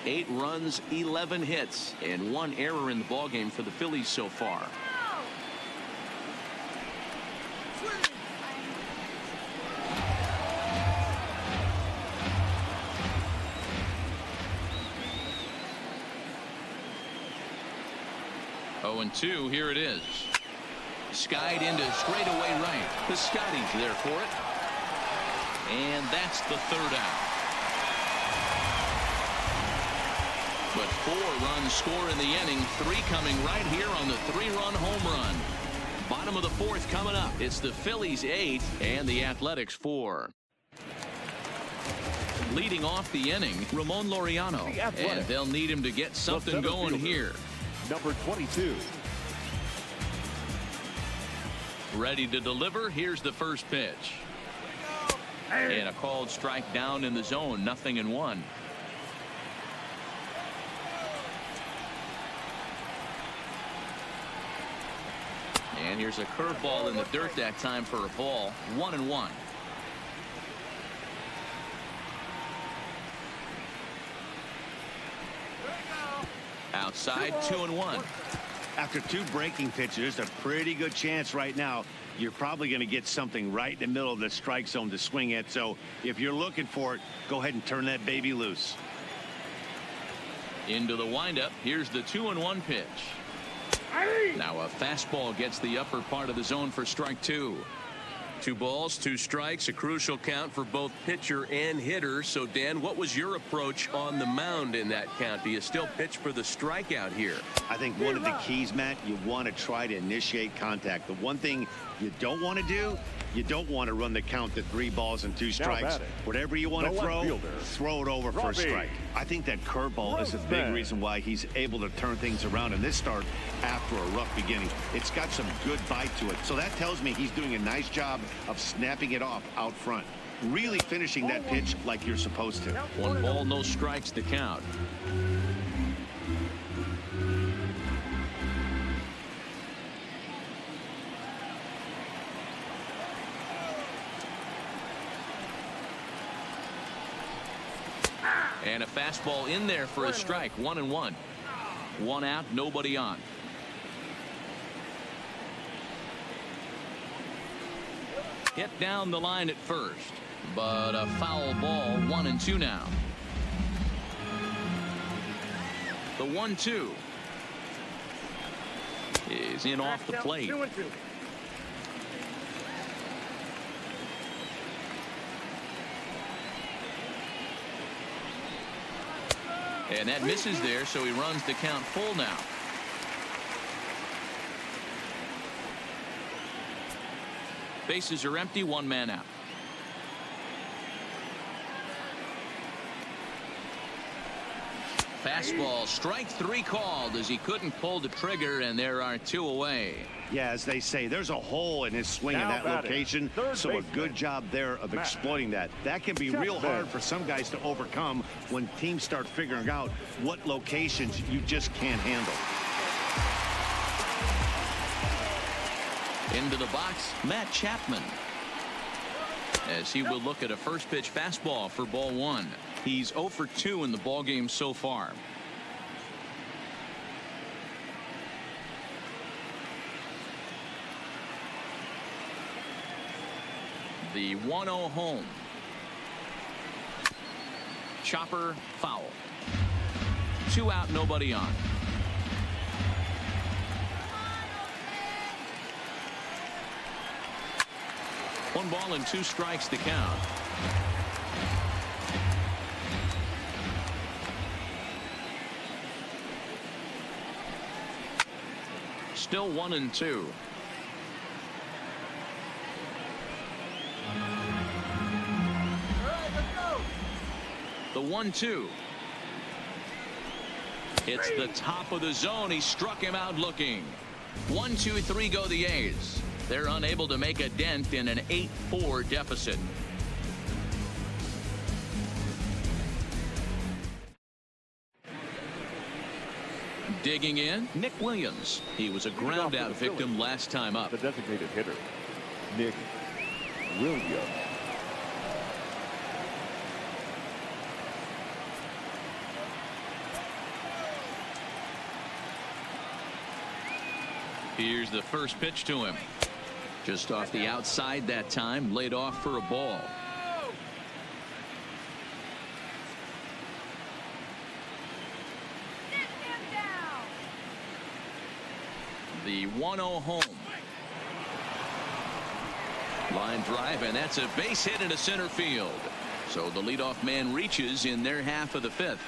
8 runs, 11 hits, and 1 error in the ballgame for the Phillies so far. Oh, and 2, here it is. Skied into straightaway right. Piscotty's there for it. And that's the 3rd out. But 4 runs score in the inning, 3 coming right here on the 3-run home run. Bottom of the 4th coming up. It's the Phillies 8 and the Athletics 4. Leading off the inning, Ramon Laureano. And they'll need him to get something going here. Number 22. Ready to deliver. Here's the first pitch. And a called strike down in the zone. 0-1. And here's a curveball in the dirt that time for a ball. 1-1. Outside, 2-1. After 2 breaking pitches, there's a pretty good chance right now you're probably going to get something right in the middle of the strike zone to swing at. So if you're looking for it, go ahead and turn that baby loose. Into the windup. Here's the 2-1 pitch. Now a fastball gets the upper part of the zone for strike two. 2 balls, 2 strikes, a crucial count for both pitcher and hitter. So, Dan, what was your approach on the mound in that count? Do you still pitch for the strikeout here? I think one of the keys, Matt, you want to try to initiate contact. The one thing you don't want to do, you don't want to run the count to 3 balls and 2 strikes. Whatever you want to throw it over for a strike. I think that curveball is a big reason why he's able to turn things around in this start after a rough beginning. It's got some good bite to it. So that tells me he's doing a nice job of snapping it off out front. Really finishing that pitch like you're supposed to. 1 ball, no strikes to count. And a fastball in there for a strike. 1-1. 1 out, nobody on. Hit down the line at first, but a foul ball. 1-2 now. The 1-2 is in off the plate. And that misses there, so he runs the count full now. Bases are empty, 1 man out. Fastball, strike 3 called as he couldn't pull the trigger, and there are 2 away. Yeah, as they say, there's a hole in his swing in that location, so a good job there of exploiting that. That can be real hard for some guys to overcome when teams start figuring out what locations you just can't handle. Into the box, Matt Chapman, as he will look at a first pitch fastball for ball 1. He's 0 for 2 in the ball game so far. The 1-0 home. Chopper foul. 2 out, nobody on. One ball and 2 strikes to count. Still 1-2. The 1-2. It's the top of the zone. He struck him out looking. 1-2-3 go the A's. They're unable to make a dent in an 8-4 deficit. Digging in, Nick Williams. He was a ground out victim last time up. The designated hitter, Nick Williams. Here's the first pitch to him. Just off the outside that time, laid off for a ball. The 1-0 home. Line drive, and that's a base hit into center field. So the leadoff man reaches in their half of the 5th.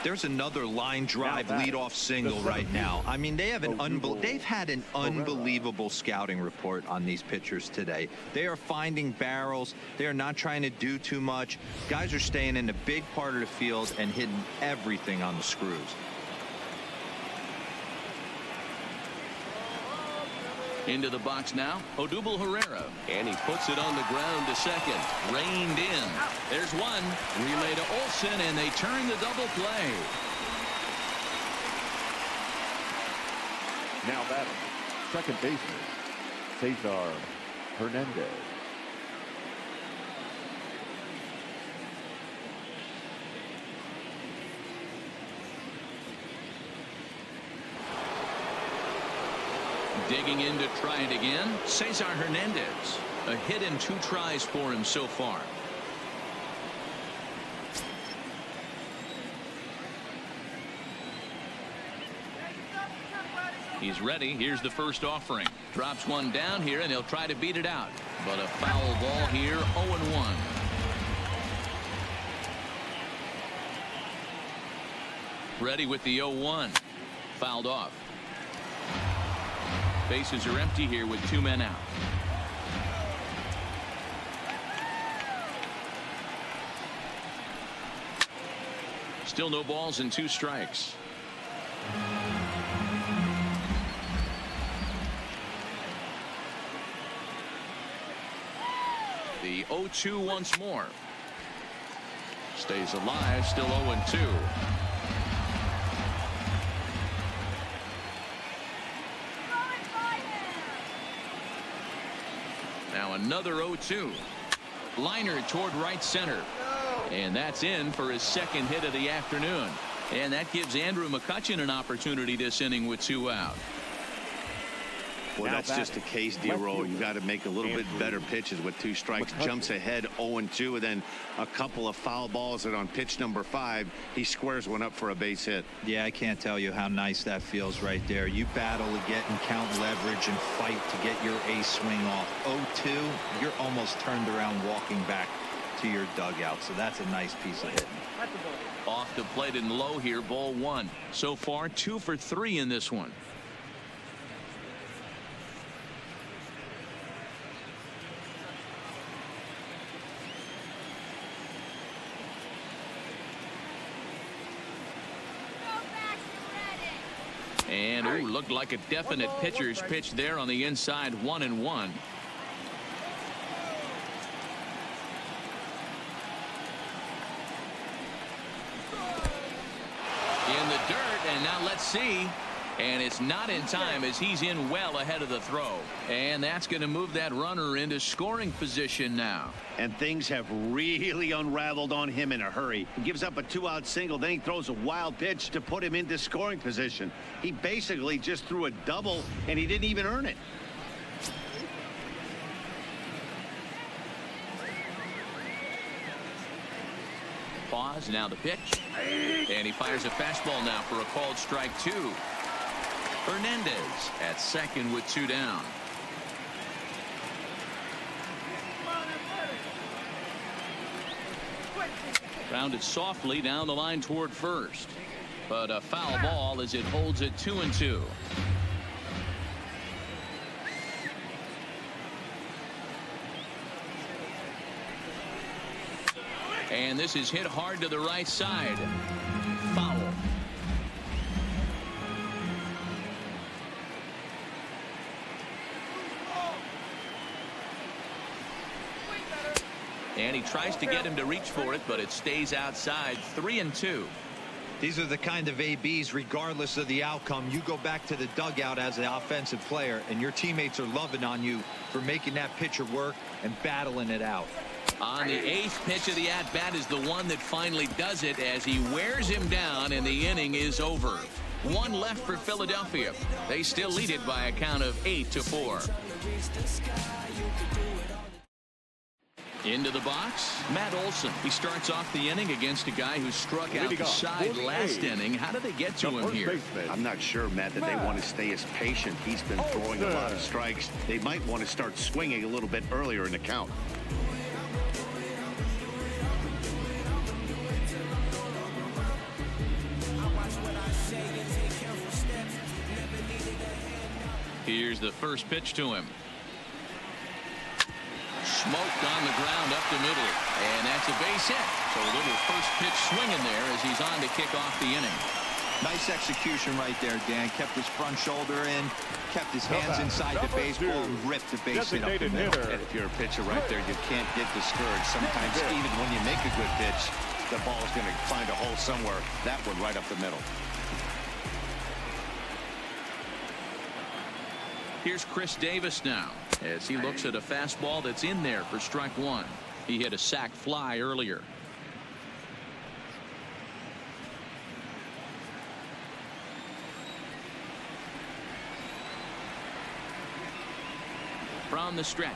There's another line drive leadoff single right now. I mean, they've had an unbelievable scouting report on these pitchers today. They are finding barrels. They are not trying to do too much. Guys are staying in the big part of the field and hitting everything on the screws. Into the box now, Odubel Herrera, and he puts it on the ground to second. Reined in. There's one. Relay to Olsen, and they turn the double play. Now batting, second baseman, Cesar Hernandez. Digging in to try it again, Cesar Hernandez. A hit in 2 tries for him so far. He's ready. Here's the first offering. Drops one down here, and he'll try to beat it out. But a foul ball here, 0-1. Ready with the 0-1. Fouled off. Bases are empty here with 2 men out. Still no balls and 2 strikes. The 0-2 once more. Stays alive, still 0-2. Now another 0-2. Liner toward right center. And that's in for his second hit of the afternoon. And that gives Andrew McCutchen an opportunity this inning with 2 out. Well, that's just a case, D-Roll. You got to make a little bit better pitches with 2 strikes. Jumps ahead 0-2, and then a couple of foul balls, and on pitch number 5, he squares one up for a base hit. Yeah, I can't tell you how nice that feels right there. You battle to get and count leverage and fight to get your ace swing off. 0-2, you're almost turned around walking back to your dugout, so that's a nice piece of hitting. Off the plate and low here, ball 1. So far, 2 for 3 in this one. And ooh, looked like a definite pitcher's pitch there on the inside, 1-1. In the dirt, and now let's see. And it's not in time as he's in well ahead of the throw. And that's going to move that runner into scoring position now. And things have really unraveled on him in a hurry. He gives up a 2-out single, then he throws a wild pitch to put him into scoring position. He basically just threw a double, and he didn't even earn it. Pause, now the pitch. And he fires a fastball now for a called strike 2. Hernandez at second with 2 down. Grounded softly down the line toward first. But a foul ball as it holds it 2-2. And this is hit hard to the right side. Foul. And he tries to get him to reach for it, but it stays outside. 3-2. These are the kind of ABs, regardless of the outcome. You go back to the dugout as an offensive player, and your teammates are loving on you for making that pitcher work and battling it out. On the 8th pitch of the at-bat is the one that finally does it as he wears him down, and the inning is over. 1 left for Philadelphia. They still lead it by a count of 8-4. Into the box, Matt Olson. He starts off the inning against a guy who struck out the side last inning. How did they get to him here? I'm not sure, Matt, that they want to stay as patient. He's been throwing a lot of strikes. They might want to start swinging a little bit earlier in the count. Here's the first pitch to him. Smoked on the ground up the middle, and that's a base hit. So a little first pitch swinging there as he's on to kick off the inning. Nice execution right there, Dan. Kept his front shoulder in, kept his hands inside the baseball, and ripped the base hit up the middle. And if you're a pitcher right there, you can't get discouraged. Sometimes even when you make a good pitch, the ball's going to find a hole somewhere. That one right up the middle. Here's Chris Davis now as he looks at a fastball that's in there for strike 1. He hit a sac fly earlier. from the stretch.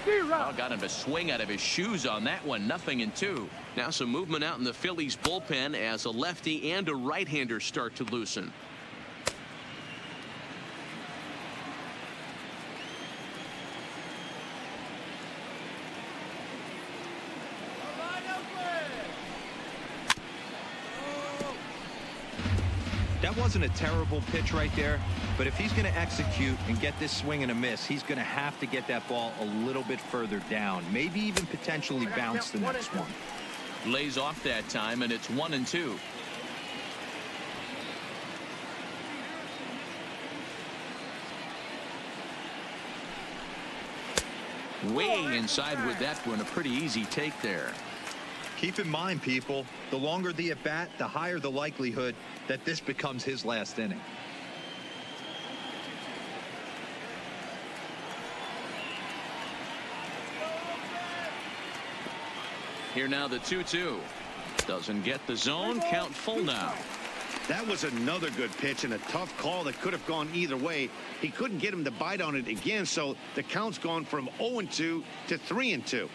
Oh, got him to swing out of his shoes on that one. 0-2. Now some movement out in the Phillies bullpen as a lefty and a right-hander start to loosen. That wasn't a terrible pitch right there, but if he's going to execute and get this swing and a miss, he's going to have to get that ball a little bit further down, maybe even potentially bounce the next one. Lays off that time, and it's 1-2. Way inside with that one. A pretty easy take there. Keep in mind, people, the longer the at-bat, the higher the likelihood that this becomes his last inning. Here now the 2-2. Doesn't get the zone. Count full now. That was another good pitch and a tough call that could have gone either way. He couldn't get him to bite on it again, so the count's gone from 0-2 to 3-2.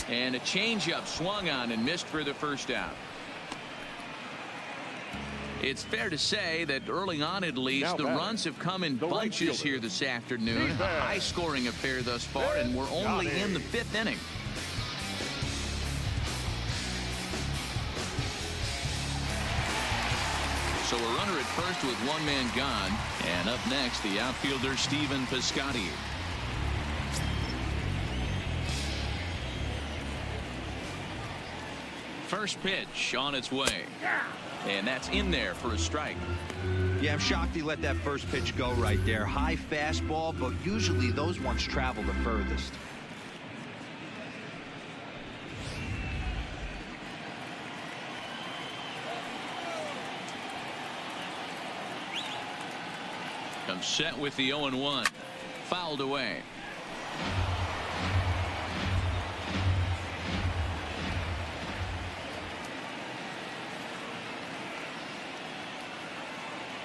And a changeup swung on and missed for the first out. It's fair to say that early on, at least, the runs have come in bunches here this afternoon. A high-scoring affair thus far, and we're only in the 5th inning. So a runner at first with one man gone. And up next, the outfielder, Stephen Piscotty. First pitch on its way. And that's in there for a strike. Yeah, I'm shocked he let that first pitch go right there. High fastball, but usually those ones travel the furthest. Comes set with the 0-1. Fouled away.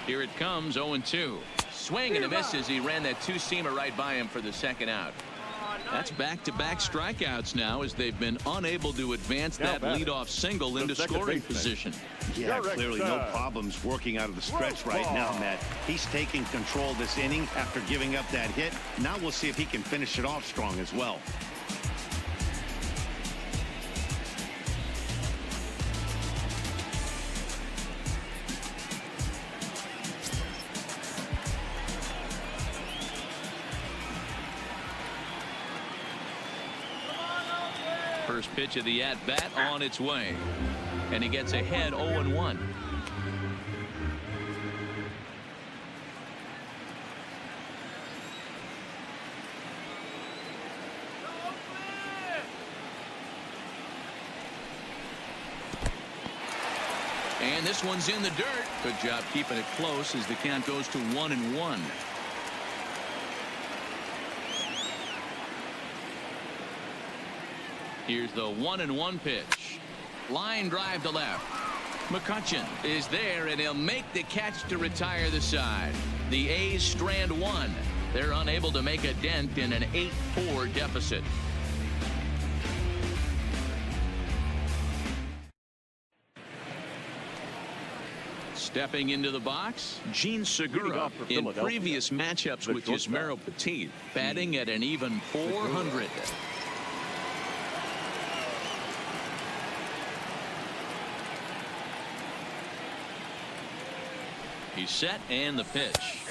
Here it comes, 0-2. Swing and a miss as he ran that two-seamer right by him for the second out. That's back-to-back strikeouts now as they've been unable to advance that leadoff single into scoring position. Yeah, clearly no problems working out of the stretch right now, Matt. He's taking control of this inning after giving up that hit. Now we'll see if he can finish it off strong as well. First pitch of the at-bat on its way. And he gets ahead 0-1. And this one's in the dirt. Good job keeping it close as the count goes to 1-1. Here's the 1-1 pitch. Line drive to left. McCutcheon is there, and he'll make the catch to retire the side. The A's strand one. They're unable to make a dent in an 8-4 deficit. Stepping into the box, Gene Segura in previous matchups with Yasmero Petit, batting at an even .400. He's set, and the pitch.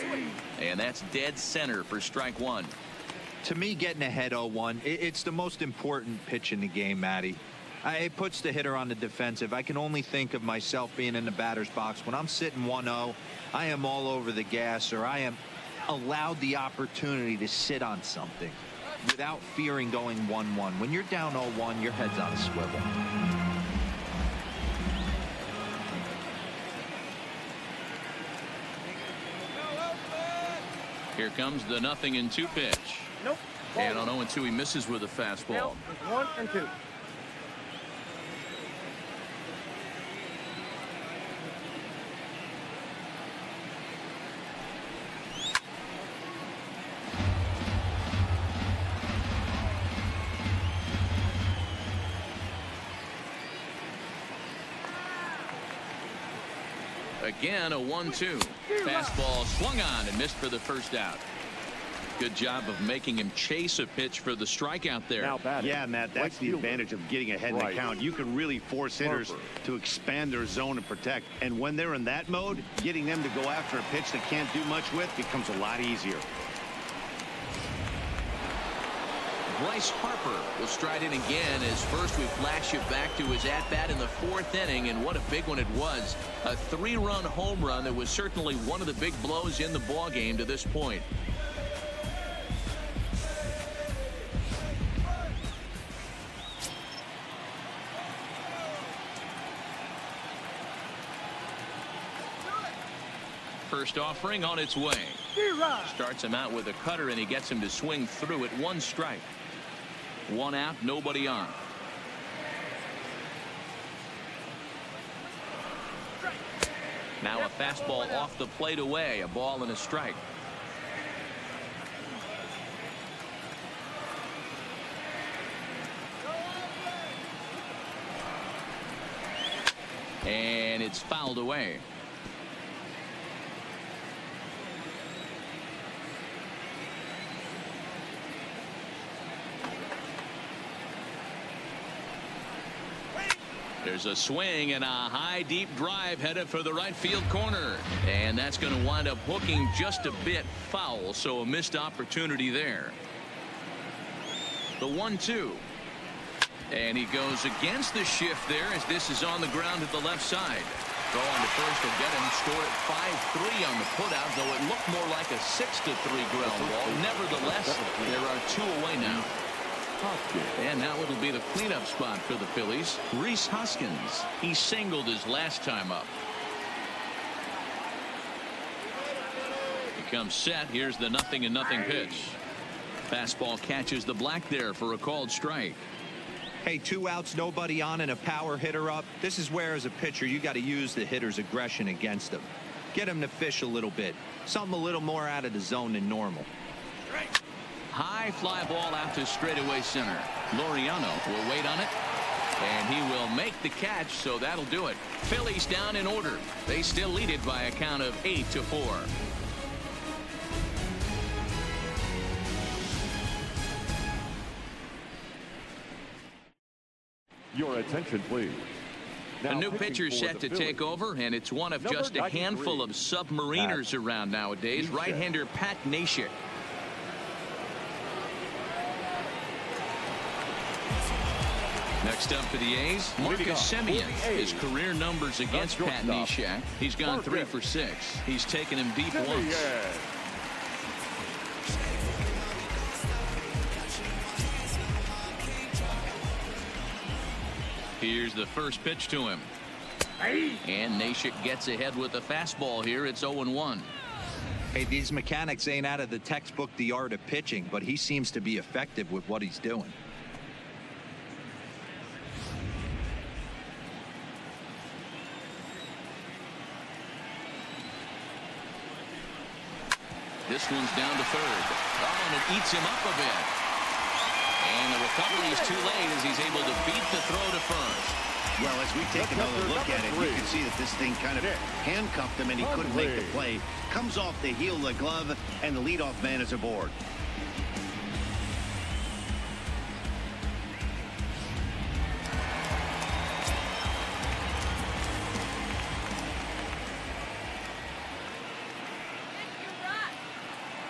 And that's dead center for strike one. To me, getting ahead 0-1, it's the most important pitch in the game, Matty. It puts the hitter on the defensive. I can only think of myself being in the batter's box. When I'm sitting 1-0, I am all over the gas, or I am allowed the opportunity to sit on something without fearing going 1-1. When you're down 0-1, your head's on a swivel. Here comes the 0-2 pitch. Nope. And on 0-2, he misses with a fastball. 1-2. again, a 1-2. Fastball swung on and missed for the first out. Good job of making him chase a pitch for the strikeout there. Yeah, Matt, that's the advantage of getting ahead in the count. You can really force hitters to expand their zone and protect. And when they're in that mode, getting them to go after a pitch they can't do much with becomes a lot easier. Bryce Harper will stride in again as first we flash it back to his at-bat in the 4th inning, and what a big one it was. A 3-run home run that was certainly one of the big blows in the ball game to this point. First offering on its way. Starts him out with a cutter, and he gets him to swing through it. 1 strike. 1 out, nobody on. Now a fastball off the plate away. A ball and a strike. And it's fouled away. There's a swing and a high deep drive headed for the right field corner, and that's going to wind up hooking just a bit foul, so a missed opportunity there. The 1-2, and he goes against the shift there as this is on the ground at the left side. Throw on to first will get him. Scored at 5-3 on the putout, though it looked more like a 6-3 ground ball. Nevertheless, there are 2 away now. And now it'll be the cleanup spot for the Phillies. Rhys Hoskins. He singled his last time up. He comes set. Here's the 0-0 pitch. Fastball catches the black there for a called strike. Hey, 2 outs, nobody on, and a power hitter up. This is where, as a pitcher, you got to use the hitter's aggression against him. Get him to fish a little bit. Something a little more out of the zone than normal. High fly ball out to straightaway center. Laureano will wait on it, and he will make the catch, so that'll do it. Phillies down in order. They still lead it by a count of 8-4. Your attention, please. A new pitcher set to take over, and it's one of just a handful of submariners around nowadays. Right-hander Pat Neshek. Next up for the A's, Marcus Semien. His career numbers against Pat Neshek. He's gone 3 for 6. He's taken him deep once. Here's the first pitch to him. And Neshek gets ahead with a fastball here. It's 0-1. Hey, these mechanics ain't out of the textbook, The Art of Pitching, but he seems to be effective with what he's doing. This one's down to third. Oh, and it eats him up a bit. And the recovery is too late as he's able to beat the throw to first. Well, as we take another look at it, you can see that this thing kind of handcuffed him and he couldn't make the play. Comes off the heel of the glove, and the leadoff man is aboard.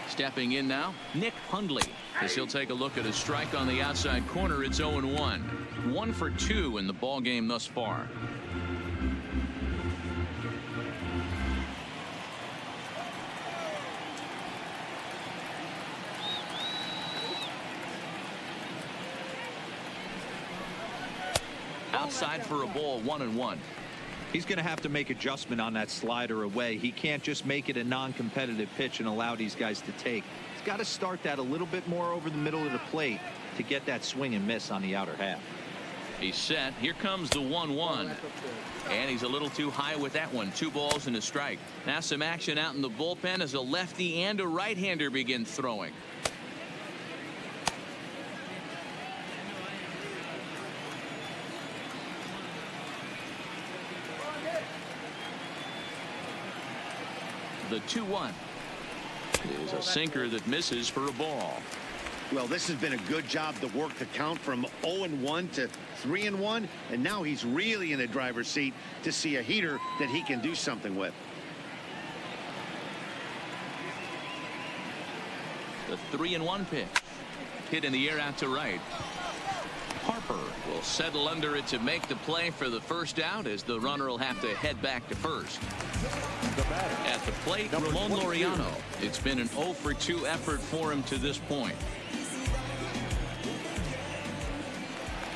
Stepping in now, Nick Hundley, as he'll take a look at a strike on the outside corner. It's 0-1. 1 for 2 in the ball game thus far. Outside for a ball, 1-1. He's going to have to make adjustment on that slider away. He can't just make it a non-competitive pitch and allow these guys to take. He's got to start that a little bit more over the middle of the plate to get that swing and miss on the outer half. He's set. Here comes the 1-1. And he's a little too high with that one. 2 balls and a strike. Now some action out in the bullpen as a lefty and a right-hander begin throwing. The 2-1 is a sinker that misses for a ball. Well, this has been a good job to work the count from 0-1 to 3-1, and now he's really in the driver's seat to see a heater that he can do something with. The 3-1 pitch. Hit in the air out to right. Harper will settle under it to make the play for the first out, as the runner will have to head back to first. At the plate, Ramon Laureano. It's been an 0 for 2 effort for him to this point.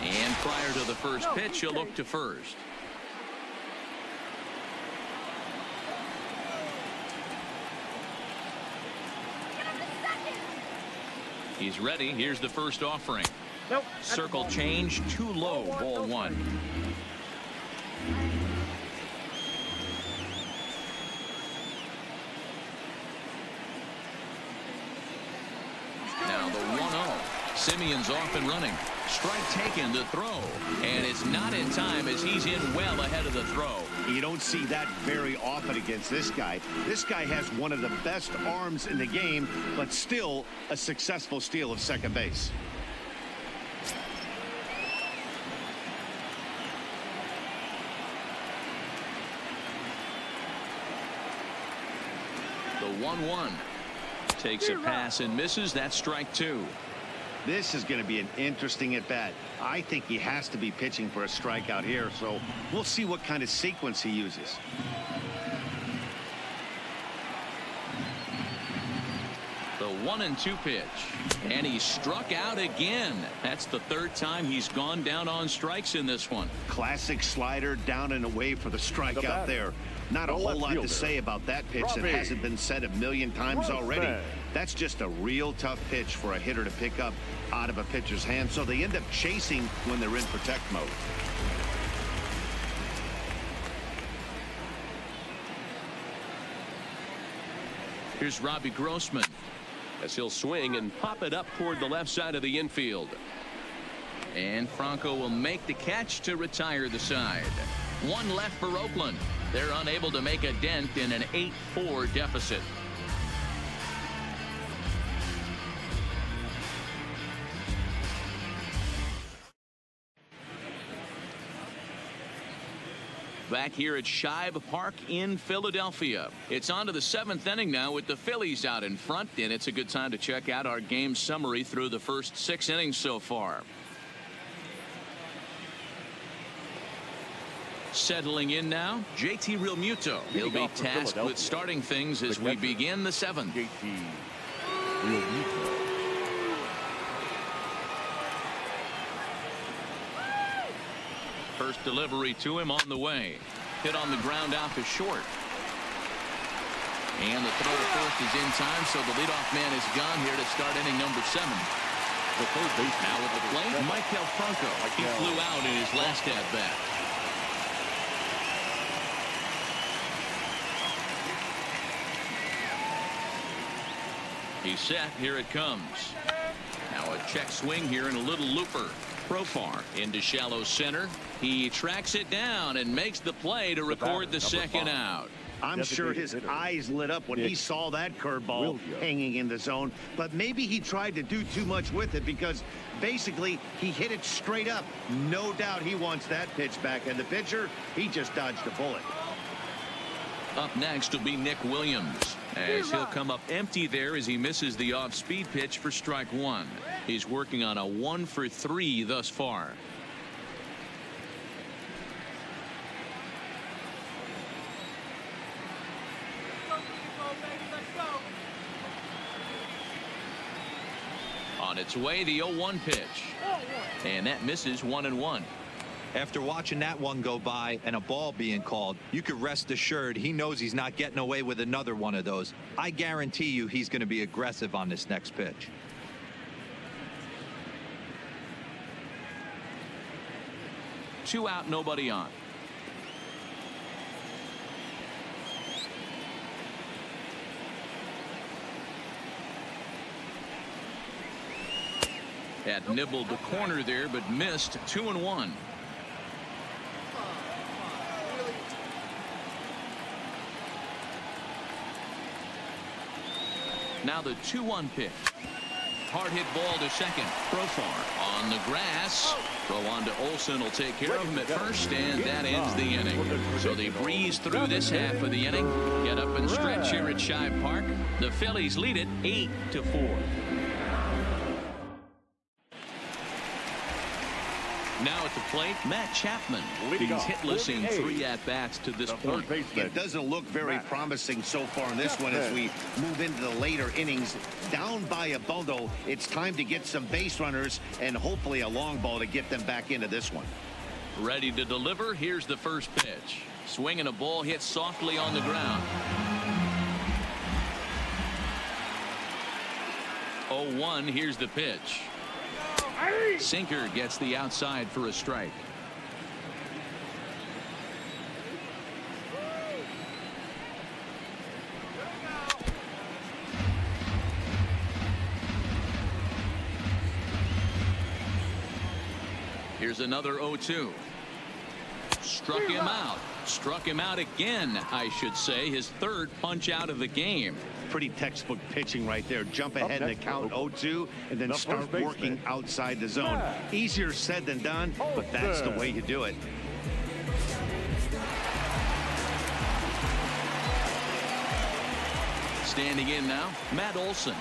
And prior to the first pitch, he'll look to first. He's ready. Here's the first offering. Nope. Circle change, too low, ball 1. Now the 1-0. Simeon's off and running. Strike taken to throw. And it's not in time, as he's in well ahead of the throw. You don't see that very often against this guy. This guy has one of the best arms in the game, but still a successful steal of second base. The 1-1 takes a pass and misses. That's strike 2. This is going to be an interesting at-bat. I think he has to be pitching for a strikeout here, so we'll see what kind of sequence he uses. The 1-2 pitch, and he struck out again. That's the third time he's gone down on strikes in this one. Classic slider, down and away for the strikeout there. Not a whole lot to say about that pitch that hasn't been said a million times already. That's just a real tough pitch for a hitter to pick up out of a pitcher's hand, so they end up chasing when they're in protect mode. Here's Robbie Grossman, as he'll swing and pop it up toward the left side of the infield. and Franco will make the catch to retire the side. One left for Oakland. They're unable to make a dent in an 8-4 deficit. Back here at Shibe Park in Philadelphia. It's on to the 7th inning now with the Phillies out in front, and it's a good time to check out our game summary through the first 6 innings so far. Settling in now, JT Realmuto. He'll be tasked with starting things as we begin the 7th. JT Realmuto. First delivery to him on the way. Hit on the ground out to short. And the throw to first is in time, so the leadoff man is gone here to start inning number 7. The third baseman. Now with the plate, Michael Franco. He flew out in his last at-bat. He's set. Here it comes. Now a check swing here and a little looper. Profar into shallow center. He tracks it down and makes the play to record the second out. I'm sure his eyes lit up when he saw that curveball hanging in the zone, but maybe he tried to do too much with it because basically he hit it straight up. No doubt he wants that pitch back, and the pitcher, he just dodged a bullet. Up next will be Nick Williams, as he'll come up empty there as he misses the off-speed pitch for strike 1. He's working on a 1 for 3 thus far. On its way, the 0-1 pitch, and that misses 1-1. After watching that one go by and a ball being called, you could rest assured he knows he's not getting away with another one of those. I guarantee you he's going to be aggressive on this next pitch. Two out, nobody on. Had nibbled the corner there, but missed. 2-1. Now the 2-1 pitch. Hard hit ball to second. Profar on the grass. Throw on to Olsen will take care of him at first, and that ends the inning. So they breeze through this half of the inning. Get up and stretch here at Shive Park. The Phillies lead it 8-4. Now at the plate, Matt Chapman. He's hitless in 3 at-bats to this point. It doesn't look very promising so far in this one as we move into the later innings. Down by a bundle, it's time to get some base runners and hopefully a long ball to get them back into this one. Ready to deliver. Here's the first pitch. Swinging a ball hit softly on the ground. 0-1. Here's the pitch. Sinker gets the outside for a strike. Here's another 0-2. Struck him out. Struck him out again, I should say. His third punch out of the game. Pretty textbook pitching right there. Jump ahead in the count 0-2 and then start working outside the zone. Easier said than done, but that's the way you do it. Standing in now, Matt Olsen.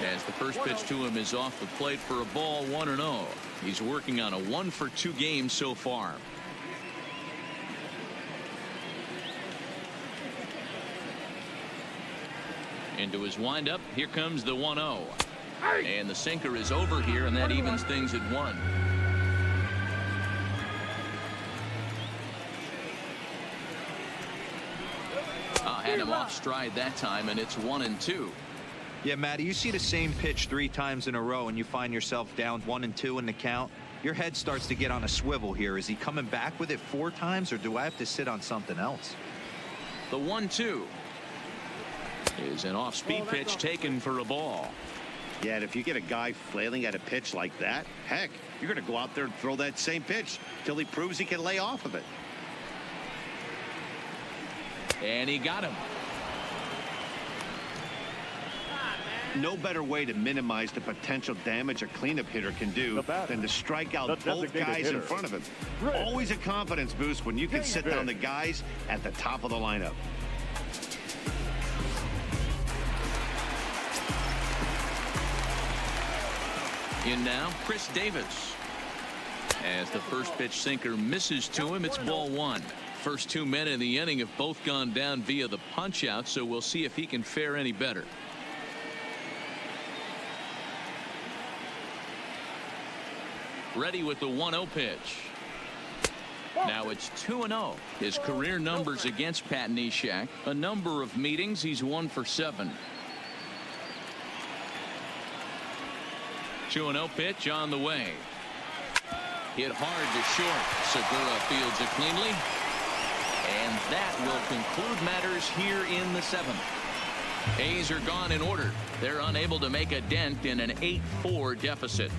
As the first pitch to him is off the plate for a ball, 1-0. He's working on a 1-for-2 game so far. Into his windup, here comes the 1-0. And the sinker is over here, and that evens things at 1. Had him off stride that time, and it's 1-2. Yeah, Matty, you see the same pitch 3 times in a row, and you find yourself down 1-2 in the count. Your head starts to get on a swivel here. Is he coming back with it 4 times, or do I have to sit on something else? The 1-2. Is an off-speed pitch taken for a ball. Yeah, and if you get a guy flailing at a pitch like that, heck, you're going to go out there and throw that same pitch till he proves he can lay off of it. And he got him. No better way to minimize the potential damage a cleanup hitter can do than to strike out both guys in front of him. Always a confidence boost when you can sit down the guys at the top of the lineup. In now, Chris Davis. As the first pitch sinker misses to him, it's ball 1. First 2 men in the inning have both gone down via the punch out, so we'll see if he can fare any better. Ready with the 1-0 pitch. Now it's 2-0. His career numbers against Pat Neshek. A number of meetings, he's 1 for 7. 2-0 pitch on the way. Hit hard to short. Segura fields it cleanly. And that will conclude matters here in the 7th. A's are gone in order. They're unable to make a dent in an 8-4 deficit.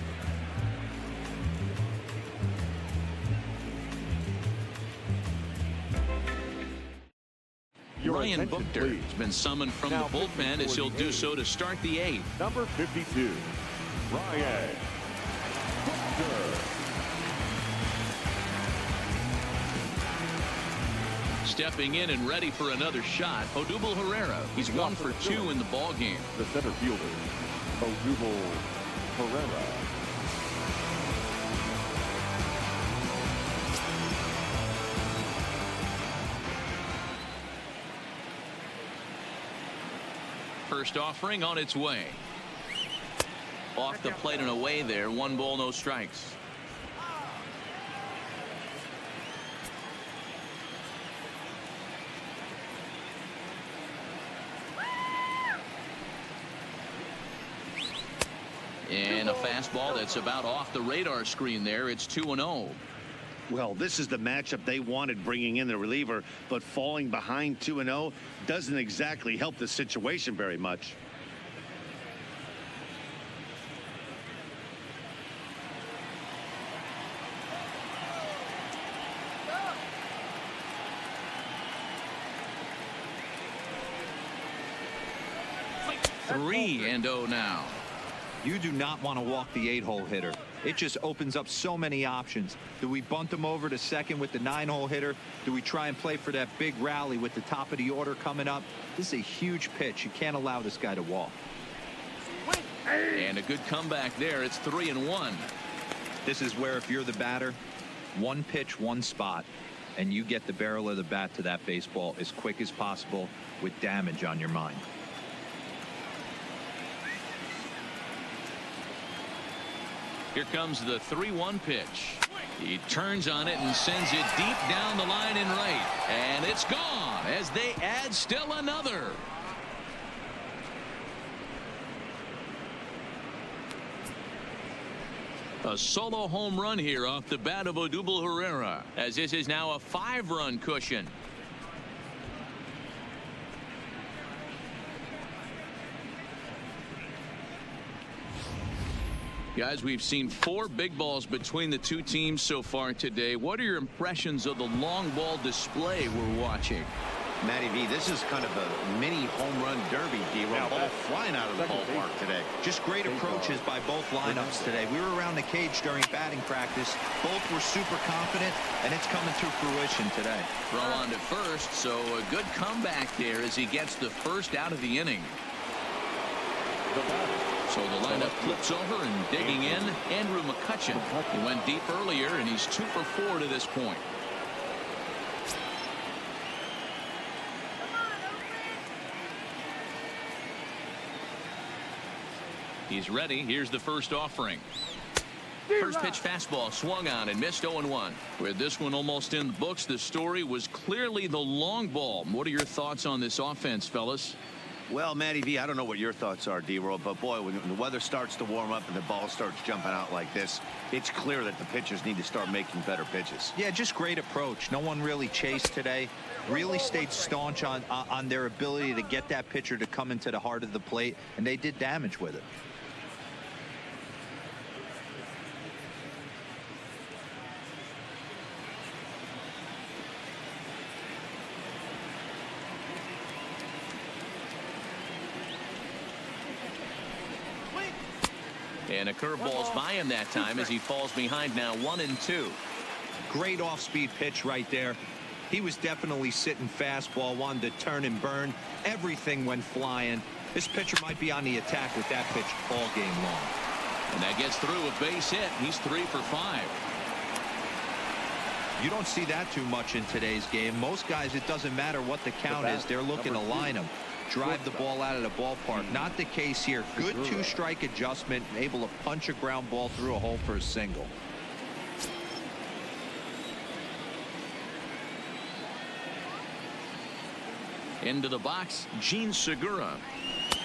Ryan Buchter has been summoned from the bullpen as he'll do so to start the 8th. Number 52, Ryan Buchter. Stepping in and ready for another shot, Odubel Herrera. He's 1 for 2 in the ball game. The center fielder, Odubel Herrera. First offering on its way. Off the plate and away there. 1 ball, no strikes. And a fastball that's about off the radar screen there. It's 2-0. Well, this is the matchup they wanted, bringing in the reliever, but falling behind 2-0 doesn't exactly help the situation very much. 3-0 now. You do not want to walk the 8-hole hitter. It just opens up so many options. Do we bunt him over to second with the 9-hole hitter? Do we try and play for that big rally with the top of the order coming up? This is a huge pitch. You can't allow this guy to walk. And a good comeback there. It's 3-1. This is where if you're the batter, one pitch, one spot, and you get the barrel of the bat to that baseball as quick as possible with damage on your mind. Here comes the 3-1 pitch. He turns on it and sends it deep down the line in right. And it's gone as they add still another. A solo home run here off the bat of Odubel Herrera, as this is now a 5-run cushion. Guys, we've seen 4 big balls between the two teams so far today. What are your impressions of the long ball display we're watching? Matty V, this is kind of a mini home run derby, D-Roll. Ball flying out of the ballpark today. Just great approaches by both lineups today. We were around the cage during batting practice. Both were super confident, and it's coming to fruition today. Throw on to first, so a good comeback there as he gets the first out of the inning. So the lineup flips over and digging in, Andrew McCutchen. He went deep earlier, and he's 2 for 4 to this point. He's ready. Here's the first offering. First pitch fastball swung on and missed 0-1. With this one almost in the books, the story was clearly the long ball. What are your thoughts on this offense, fellas? Well, Matty V, I don't know what your thoughts are, D-Roll, but boy, when the weather starts to warm up and the ball starts jumping out like this, it's clear that the pitchers need to start making better pitches. Yeah, just great approach. No one really chased today. Really stayed staunch on their ability to get that pitcher to come into the heart of the plate, and they did damage with it. And a curveball's by him that time as he falls behind now 1-2. Great off-speed pitch right there. He was definitely sitting fastball, wanted to turn and burn. Everything went flying. This pitcher might be on the attack with that pitch all game long. And that gets through a base hit. He's 3 for 5. You don't see that too much in today's game. Most guys, it doesn't matter what the count is. They're looking to line them, drive the ball out of the ballpark. Not the case here. Good 2-strike adjustment, able to punch a ground ball through a hole for a single. Into the box, Gene Segura.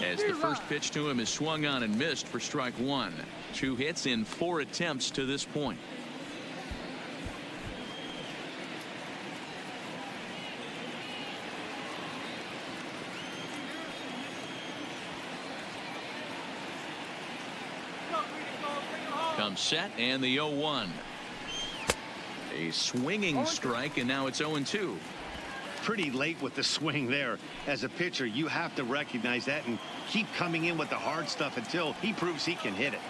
As the first pitch to him is swung on and missed for strike 1. 2 hits in 4 attempts to this point. Comes set and the 0-1. A swinging strike, and now it's 0-2. Pretty late with the swing there. As a pitcher, you have to recognize that and keep coming in with the hard stuff until he proves he can hit it.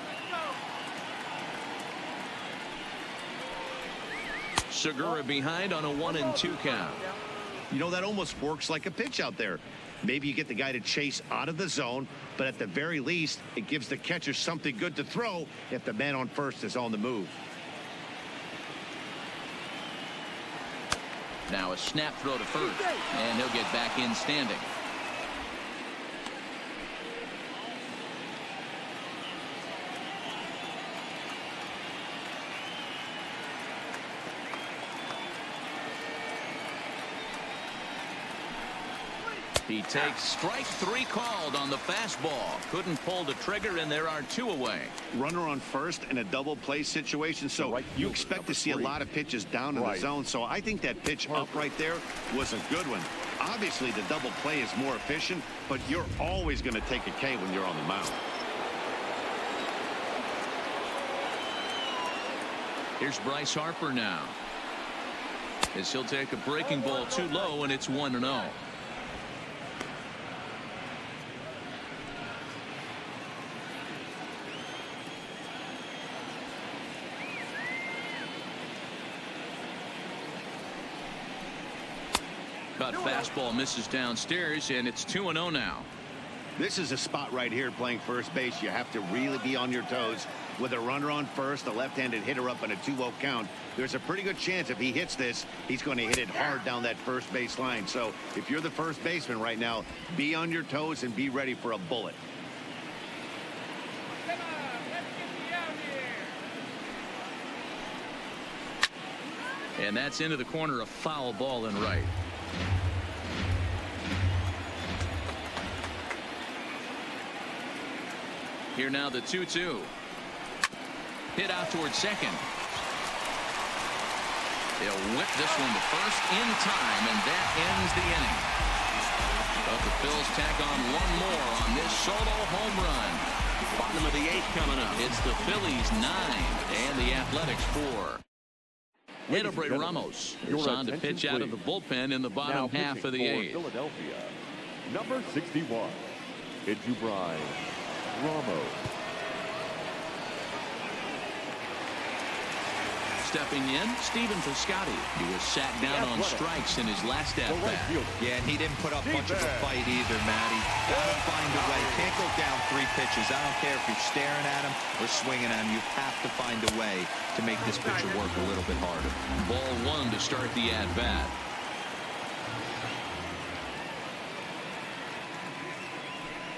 Segura behind on a 1-2 count. You know, that almost works like a pitch out there. Maybe you get the guy to chase out of the zone, but at the very least, it gives the catcher something good to throw if the man on first is on the move. Now a snap throw to first, and he'll get back in standing. He takes strike 3 called on the fastball. Couldn't pull the trigger, and there are 2 away. Runner on first in a double play situation, so you expect to see a lot of pitches down in the zone. So I think that pitch up right there was a good one. Obviously, the double play is more efficient, but you're always going to take a K when you're on the mound. Here's Bryce Harper now, as he'll take a breaking ball too low, and it's 1-0. Outside fastball misses downstairs, and it's 2-0 now. This is a spot right here playing first base. You have to really be on your toes. With a runner on first, a left-handed hitter up in a 2-0 count, there's a pretty good chance if he hits this, he's going to hit it hard down that first base line. So if you're the first baseman right now, be on your toes and be ready for a bullet. And that's into the corner, a foul ball in right. Here now the 2-2. Hit out towards second. They'll whip this one to first in time, and that ends the inning. But the Phils tack on one more on this solo home run. Bottom of the 8th coming up. It's the Phillies 9 and the Athletics 4. Hitabre Ramos is on to pitch out of the bullpen in the bottom half of the 8th. Philadelphia, number 61, Hitabre Ramos. Stepping in, Stephen Piscotty. He was sat down on strikes in his last at-bat. Yeah, and he didn't put up much of a fight either, Matty. Gotta find a way. Can't go down 3 pitches. I don't care if you're staring at him or swinging at him. You have to find a way to make this pitcher work a little bit harder. Ball 1 to start the at-bat.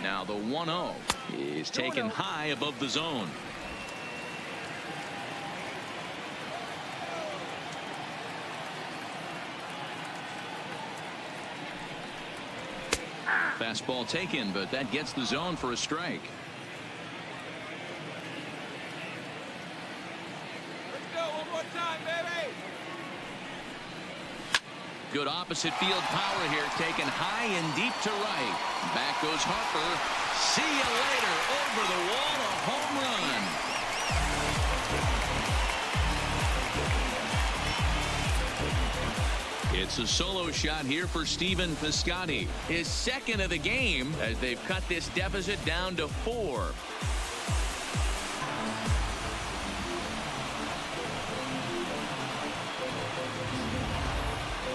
Now the 1-0 is taken high above the zone. Fastball taken, but that gets the zone for a strike. Let's go one more time, baby. Good opposite field power here, taken high and deep to right. Back goes Harper. See you later. Over the wall, a home run. It's a solo shot here for Stephen Piscotty. His second of the game as they've cut this deficit down to 4.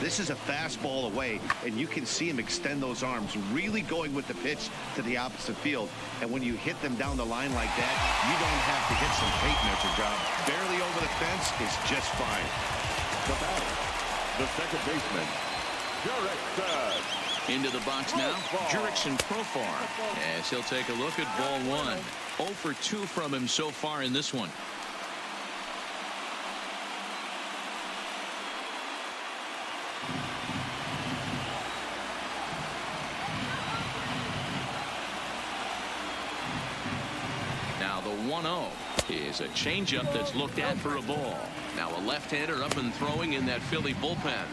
This is a fastball away, and you can see him extend those arms, really going with the pitch to the opposite field. And when you hit them down the line like that, you don't have to hit some tape measure job. Barely over the fence is just fine. The batter, the second baseman, Jurickson. Into the box now, Jurickson Profar. As he'll take a look at ball 1. 0 for 2 from him so far in this one. Now the 1-0 is a changeup that's looked at for a ball. Now a left-hander up and throwing in that Philly bullpen.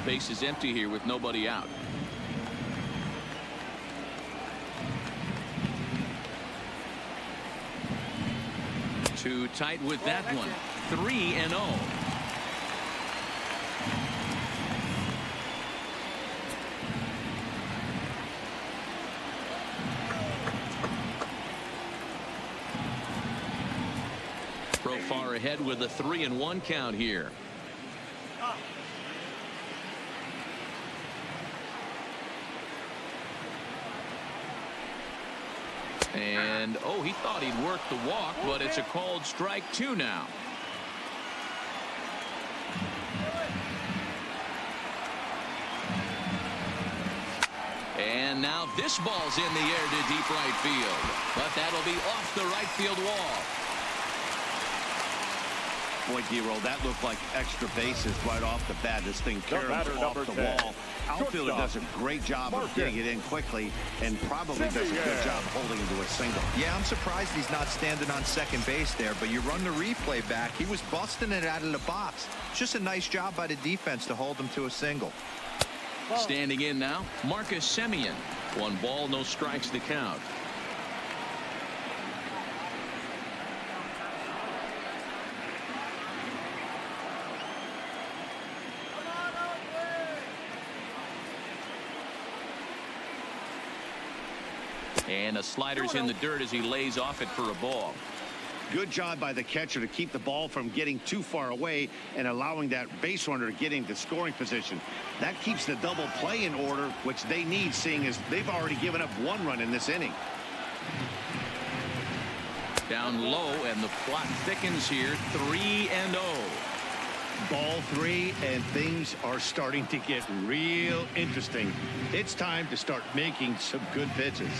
Base is empty here with nobody out. Too tight with that one. 3-0. Profar ahead with a 3-1 count here. And, oh, he thought he'd work the walk, but it's a called strike 2 now. And now this ball's in the air to deep right field. But that'll be off the right field wall. Boy, Giro, that looked like extra bases right off the bat. This thing caroms off the wall. Outfielder does a great job of getting it in quickly and probably does a good job holding him to a single. Yeah, I'm surprised he's not standing on second base there, but you run the replay back. He was busting it out of the box. It's just a nice job by the defense to hold him to a single. Standing in now, Marcus Semien. 1 ball, no strikes to count. And a slider's in the dirt as he lays off it for a ball. Good job by the catcher to keep the ball from getting too far away and allowing that base runner to get into scoring position. That keeps the double play in order, which they need, seeing as they've already given up 1 run in this inning. Down low, and the plot thickens here. 3-0. Ball 3, and things are starting to get real interesting. It's time to start making some good pitches.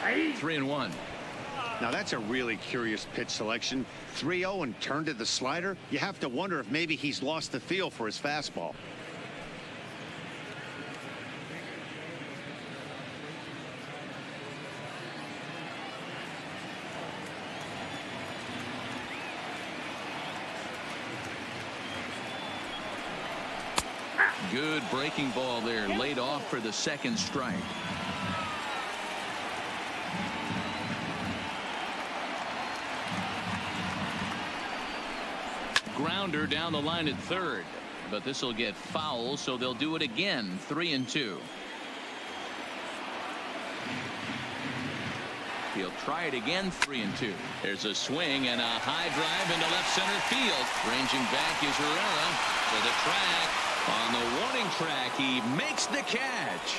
3-1. Now that's a really curious pitch selection. 3-0 and turned to the slider. You have to wonder if maybe he's lost the feel for his fastball. Good breaking ball there, laid off for the 2nd strike. Grounder down the line at 3rd, but this will get foul, so they'll do it again. 3-2. He'll try it again. 3-2. There's a swing and a high drive into left center field. Ranging back is Herrera to the track. On the warning track, he makes the catch.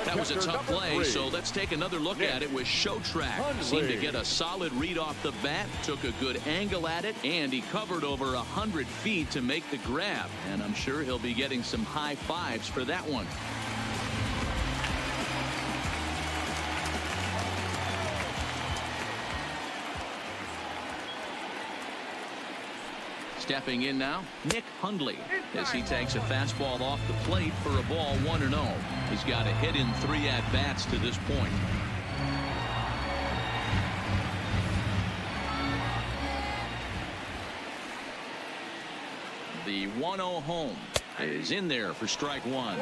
That was a tough play, so let's take another look at it with Show Track. Seemed to get a solid read off the bat, took a good angle at it, and he covered over 100 feet to make the grab. And I'm sure he'll be getting some high fives for that one. Stepping in now, Nick Hundley, as he takes a fastball off the plate for a ball 1-0. He's got a hit in 3 at-bats to this point. The 1-0 home is in there for strike 1.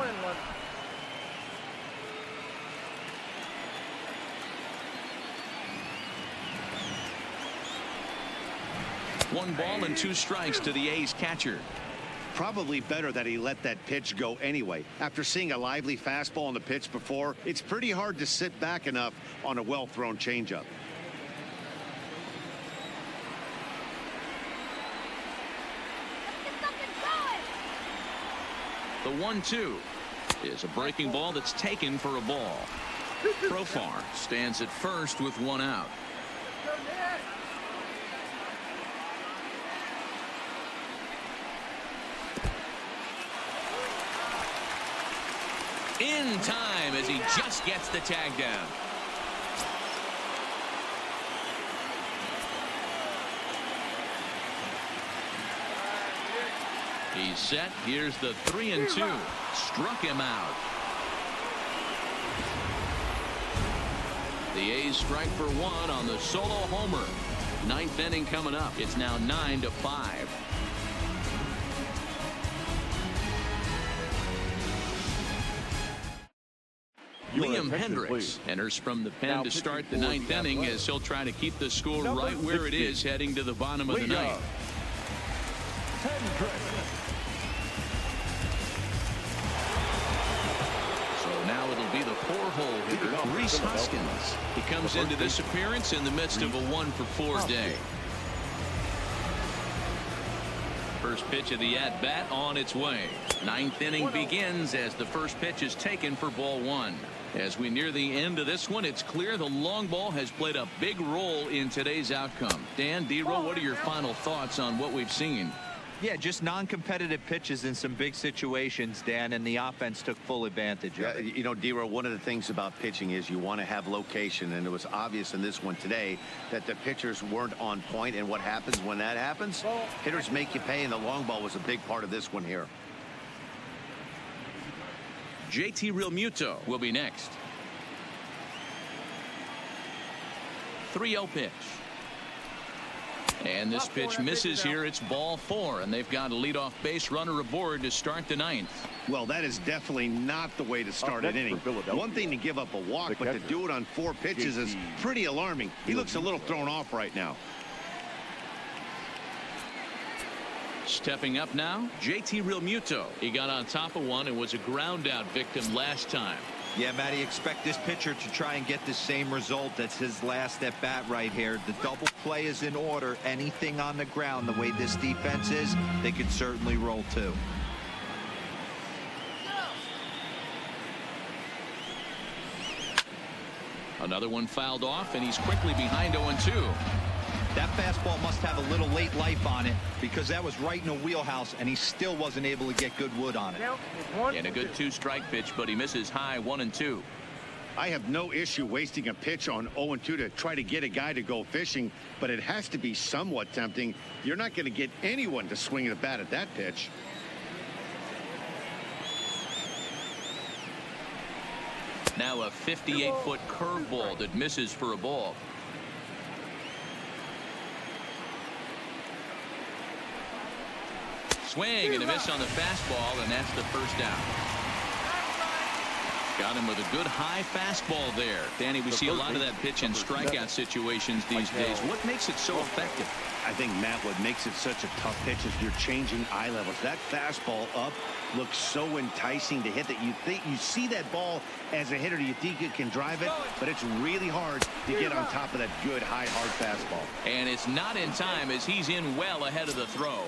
One ball and 2 strikes to the A's catcher. Probably better that he let that pitch go anyway. After seeing a lively fastball on the pitch before, it's pretty hard to sit back enough on a well-thrown changeup. The 1-2 is a breaking ball that's taken for a ball. Profar stands at first with 1 out. In time as he just gets the tag down. He's set. Here's the 3-2. Struck him out. The A's strike for 1 on the solo homer. 9th inning coming up. It's now 9-5. Liam Hendricks enters from the pen to start the 9th inning as he'll try to keep the score right where it is heading to the bottom of the 9th. So now it'll be the 4-hole hitter, Rhys Hoskins. He comes into this appearance in the midst of a 1-for-4 day. First pitch of the at-bat on its way. 9th inning begins as the first pitch is taken for ball 1. As we near the end of this one, it's clear the long ball has played a big role in today's outcome. Dan, D-Roll, what are your final thoughts on what we've seen? Yeah, just non-competitive pitches in some big situations, Dan, and the offense took full advantage of it. You know, D-Roll, one of the things about pitching is you want to have location, and it was obvious in this one today that the pitchers weren't on point, and what happens when that happens? Hitters make you pay, and the long ball was a big part of this one here. JT Realmuto will be next. 3-0 pitch. And this pitch misses here. It's ball 4, and they've got a leadoff base runner aboard to start the 9th. Well, that is definitely not the way to start an inning. One thing to give up a walk, but to do it on 4 pitches is pretty alarming. He looks a little thrown off right now. Stepping up now, JT Realmuto. He got on top of one and was a ground out victim last time. Yeah, Matty, expect this pitcher to try and get the same result. That's his last at bat right here. The double play is in order. Anything on the ground, the way this defense is, they could certainly roll too. Another one fouled off, and he's quickly behind 0-2. That fastball must have a little late life on it because that was right in the wheelhouse, and he still wasn't able to get good wood on it. And a good 2-strike pitch, but he misses high 1-2. I have no issue wasting a pitch on 0-2 to try to get a guy to go fishing, but it has to be somewhat tempting. You're not going to get anyone to swing the bat at that pitch. Now a 58-foot curveball that misses for a ball. Swing and a miss on the fastball, and that's the first down. Got him with a good high fastball there. Danny, we see a lot of that pitch in strikeout situations these days. What makes it so effective? I think, Matt, what makes it such a tough pitch is you're changing eye levels. That fastball up looks so enticing to hit that you see that ball as a hitter, you think you can drive it, but it's really hard to get on top of that good high hard fastball. And it's not in time as he's in well ahead of the throw.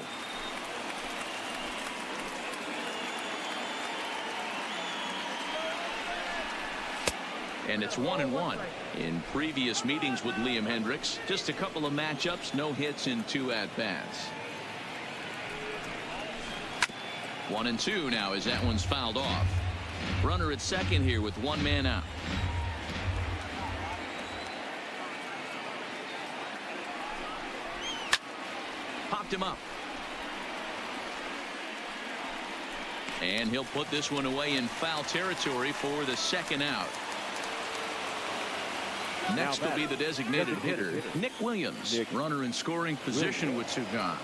And it's 1-1. In previous meetings with Liam Hendricks, just a couple of matchups, no hits in 2 at-bats. 1-2 now as that one's fouled off. Runner at second here with 1 man out. Popped him up. And he'll put this one away in foul territory for the second out. Next will be the designated hitter, Nick Williams. Runner in scoring position with 2 gone.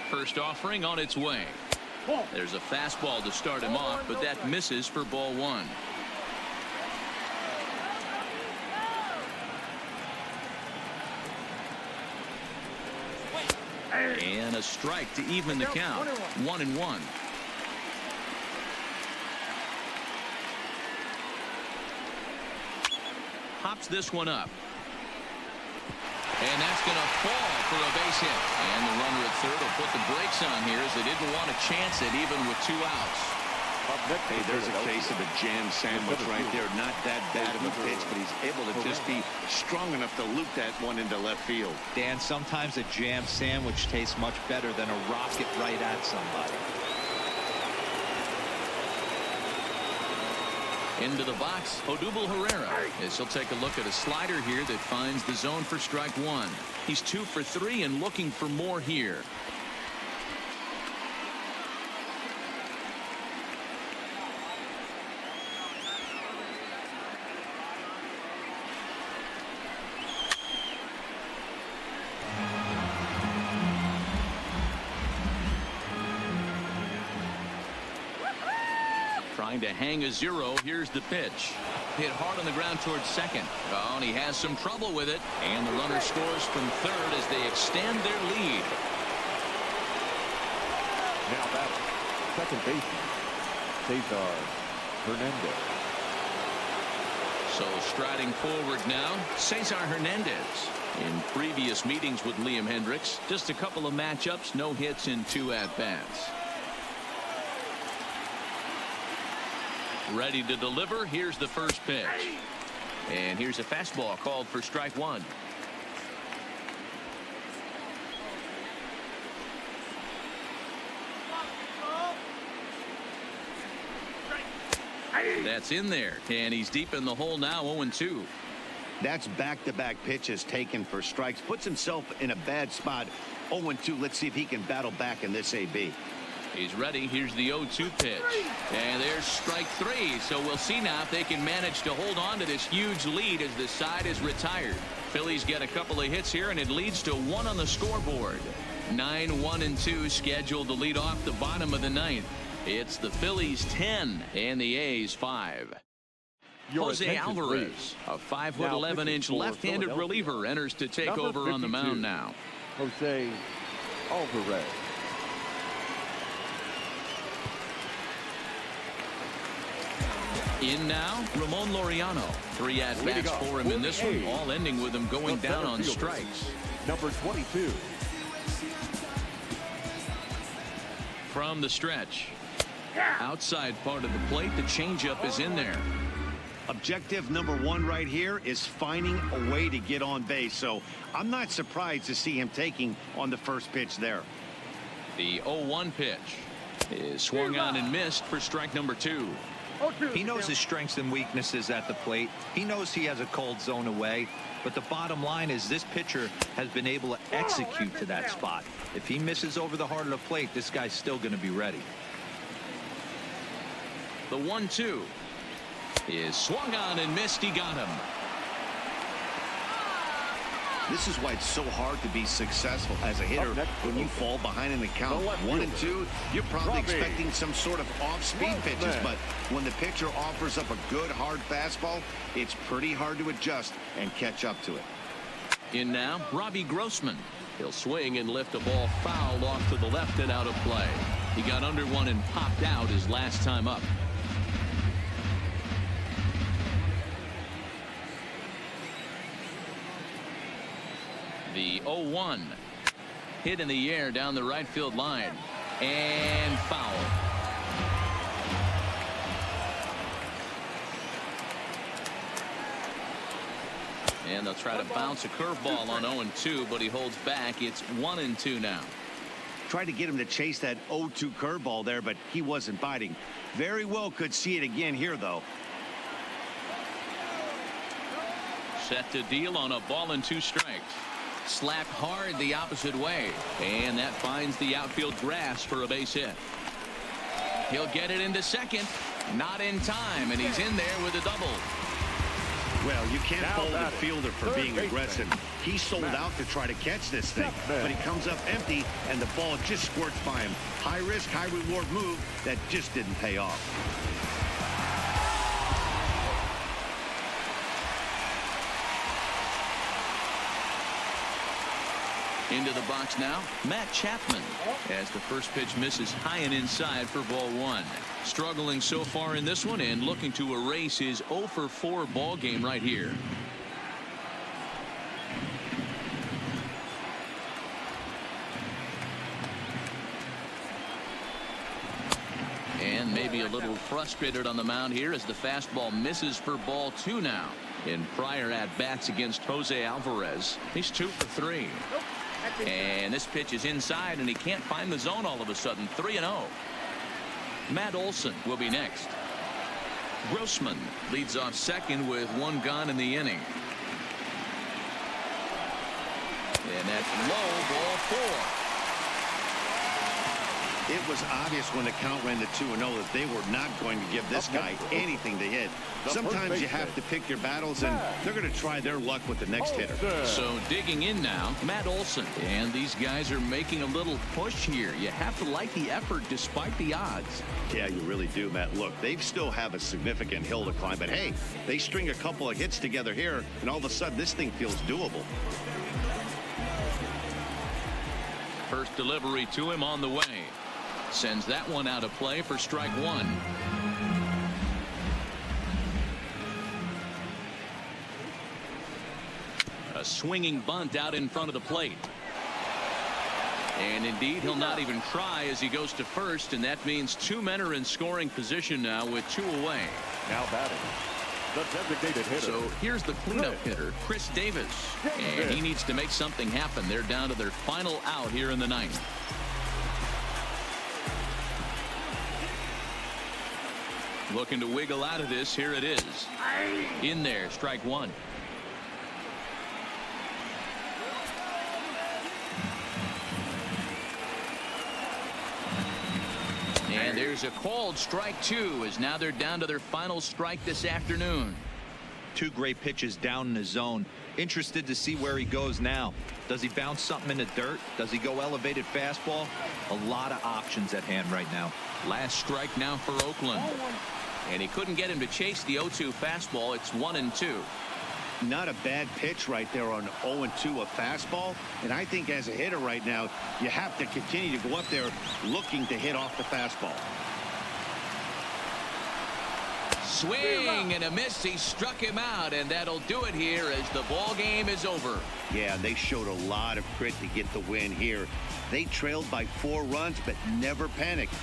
First offering on its way. There's a fastball to start him off, but that misses for ball 1. And a strike to even the count. 1-1. Pops this one up. And that's going to fall for a base hit. And the runner at third will put the brakes on here as they didn't want to chance it even with 2 outs. Hey, there's a case of a jam sandwich right there. Not that bad of a pitch, but he's able to just be strong enough to loop that one into left field. Dan, sometimes a jam sandwich tastes much better than a rocket right at somebody. Into the box, Odubel Herrera, as he'll take a look at a slider here that finds the zone for strike 1. He's 2 for 3 and looking for more here. Trying to hang a 0. Here's the pitch. Hit hard on the ground towards second. Oh, and he has some trouble with it. And the runner scores from third as they extend their lead. Now that's second baseman, Cesar Hernandez. So striding forward now, Cesar Hernandez. In previous meetings with Liam Hendricks, just a couple of matchups, no hits in 2 at-bats. Ready to deliver. Here's the first pitch. And here's a fastball called for strike 1. That's in there. And he's deep in the hole now, 0-2. That's back-to-back pitches taken for strikes. Puts himself in a bad spot. 0-2. Let's see if he can battle back in this AB. He's ready. Here's the 0-2 pitch. And there's strike 3. So we'll see now if they can manage to hold on to this huge lead as the side is retired. Phillies get a couple of hits here, and it leads to 1 on the scoreboard. 9-1-2 scheduled to lead off the bottom of the 9th. It's the Phillies 10 and the A's 5. Your Jose attention, Alvarez, please. a 5'11" for left-handed Philadelphia, reliever, enters to take number over on the 52, mound now. Jose Alvarez. In now, Ramon Laureano. 3 at-bats for him in this one, all ending with him going down on strikes. Number 22. From the stretch. Outside part of the plate, the changeup is in there. Objective number 1 right here is finding a way to get on base. So I'm not surprised to see him taking on the first pitch there. The 0-1 pitch is swung on and missed for strike number 2. He knows his strengths and weaknesses at the plate. He knows he has a cold zone away. But the bottom line is this pitcher has been able to execute to that spot. If he misses over the heart of the plate, this guy's still going to be ready. The 1-2 is swung on and missed. He got him. This is why it's so hard to be successful as a hitter when you fall behind in the count. 1 and 2, you're probably expecting some sort of off-speed pitches, but when the pitcher offers up a good hard fastball, it's pretty hard to adjust and catch up to it. In now, Robbie Grossman. He'll swing and lift a ball foul off to the left and out of play. He got under one and popped out his last time up. The 0-1 hit in the air down the right field line and foul. And they'll try to bounce a curveball on 0-2, but he holds back. It's 1-2 now. Tried to get him to chase that 0-2 curveball there, but he wasn't biting. Very well could see it again here, though. Set to deal on a ball and 2 strikes. Slapped hard the opposite way, and that finds the outfield grass for a base hit. He'll get it into second. Not in time, and he's in there with a double. Well, you can't fault the fielder for being aggressive. He sold out to try to catch this thing, but he comes up empty, and the ball just squirts by him. High risk, high reward move that just didn't pay off. Into the box now, Matt Chapman, as the first pitch misses high and inside for ball 1. Struggling so far in this one and looking to erase his 0-for-4 ball game right here. And maybe a little frustrated on the mound here as the fastball misses for ball 2 now. In prior at-bats against Jose Alvarez, he's 2 for 3. And this pitch is inside, and he can't find the zone all of a sudden. 3-0. Matt Olson will be next. Grossman leads off second with 1 gone in the inning. And that's low, ball 4. It was obvious when the count ran to 2-0 that they were not going to give this guy anything to hit. Sometimes you have to pick your battles, and they're going to try their luck with the next hitter. So digging in now, Matt Olson. And these guys are making a little push here. You have to like the effort despite the odds. Yeah, you really do, Matt. Look, they still have a significant hill to climb, but hey, they string a couple of hits together here, and all of a sudden this thing feels doable. First delivery to him on the way. Sends that one out of play for strike 1. A swinging bunt out in front of the plate. And indeed, he'll not even try as he goes to first, and that means 2 men are in scoring position now with 2 away. Now batting, the designated hitter. So here's the cleanup hitter, Chris Davis. And he needs to make something happen. They're down to their final out here in the 9th. Looking to wiggle out of this. Here it is. In there, strike 1. And there's a called strike 2 as now they're down to their final strike this afternoon. 2 great pitches down in the zone. Interested to see where he goes now. Does he bounce something in the dirt? Does he go elevated fastball? A lot of options at hand right now. Last strike now for Oakland. and he couldn't get him to chase the 0-2 fastball. It's 1-2. Not a bad pitch right there on 0-2, a fastball. And I think as a hitter right now, you have to continue to go up there looking to hit off the fastball. Swing and a miss. He struck him out, and that'll do it here as the ball game is over. Yeah, they showed a lot of grit to get the win here. They trailed by 4 runs, but never panicked.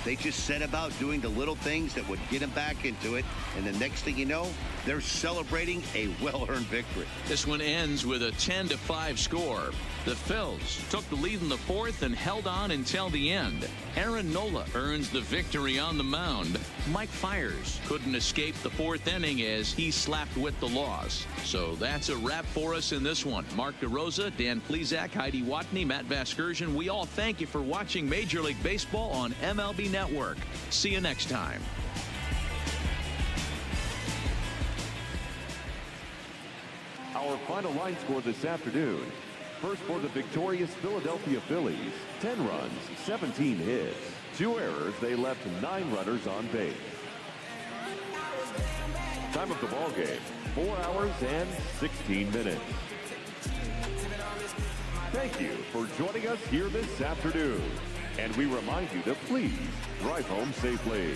They just set about doing the little things that would get them back into it. And the next thing you know, they're celebrating a well-earned victory. This one ends with a 10-5 score. The Phils took the lead in the 4th and held on until the end. Aaron Nola earns the victory on the mound. Mike Fiers couldn't escape the 4th inning as he slapped with the loss. So that's a wrap for us in this one. Mark DeRosa, Dan Plezak, Heidi Watney, Matt Vasgersian, we all thank you for watching Major League Baseball on MLB Network. See you next time. Our final line score this afternoon. First for the victorious Philadelphia Phillies, 10 runs, 17 hits. 2 errors, they left 9 runners on base. Time of the ball game, 4 hours and 16 minutes. Thank you for joining us here this afternoon. And we remind you to please drive home safely.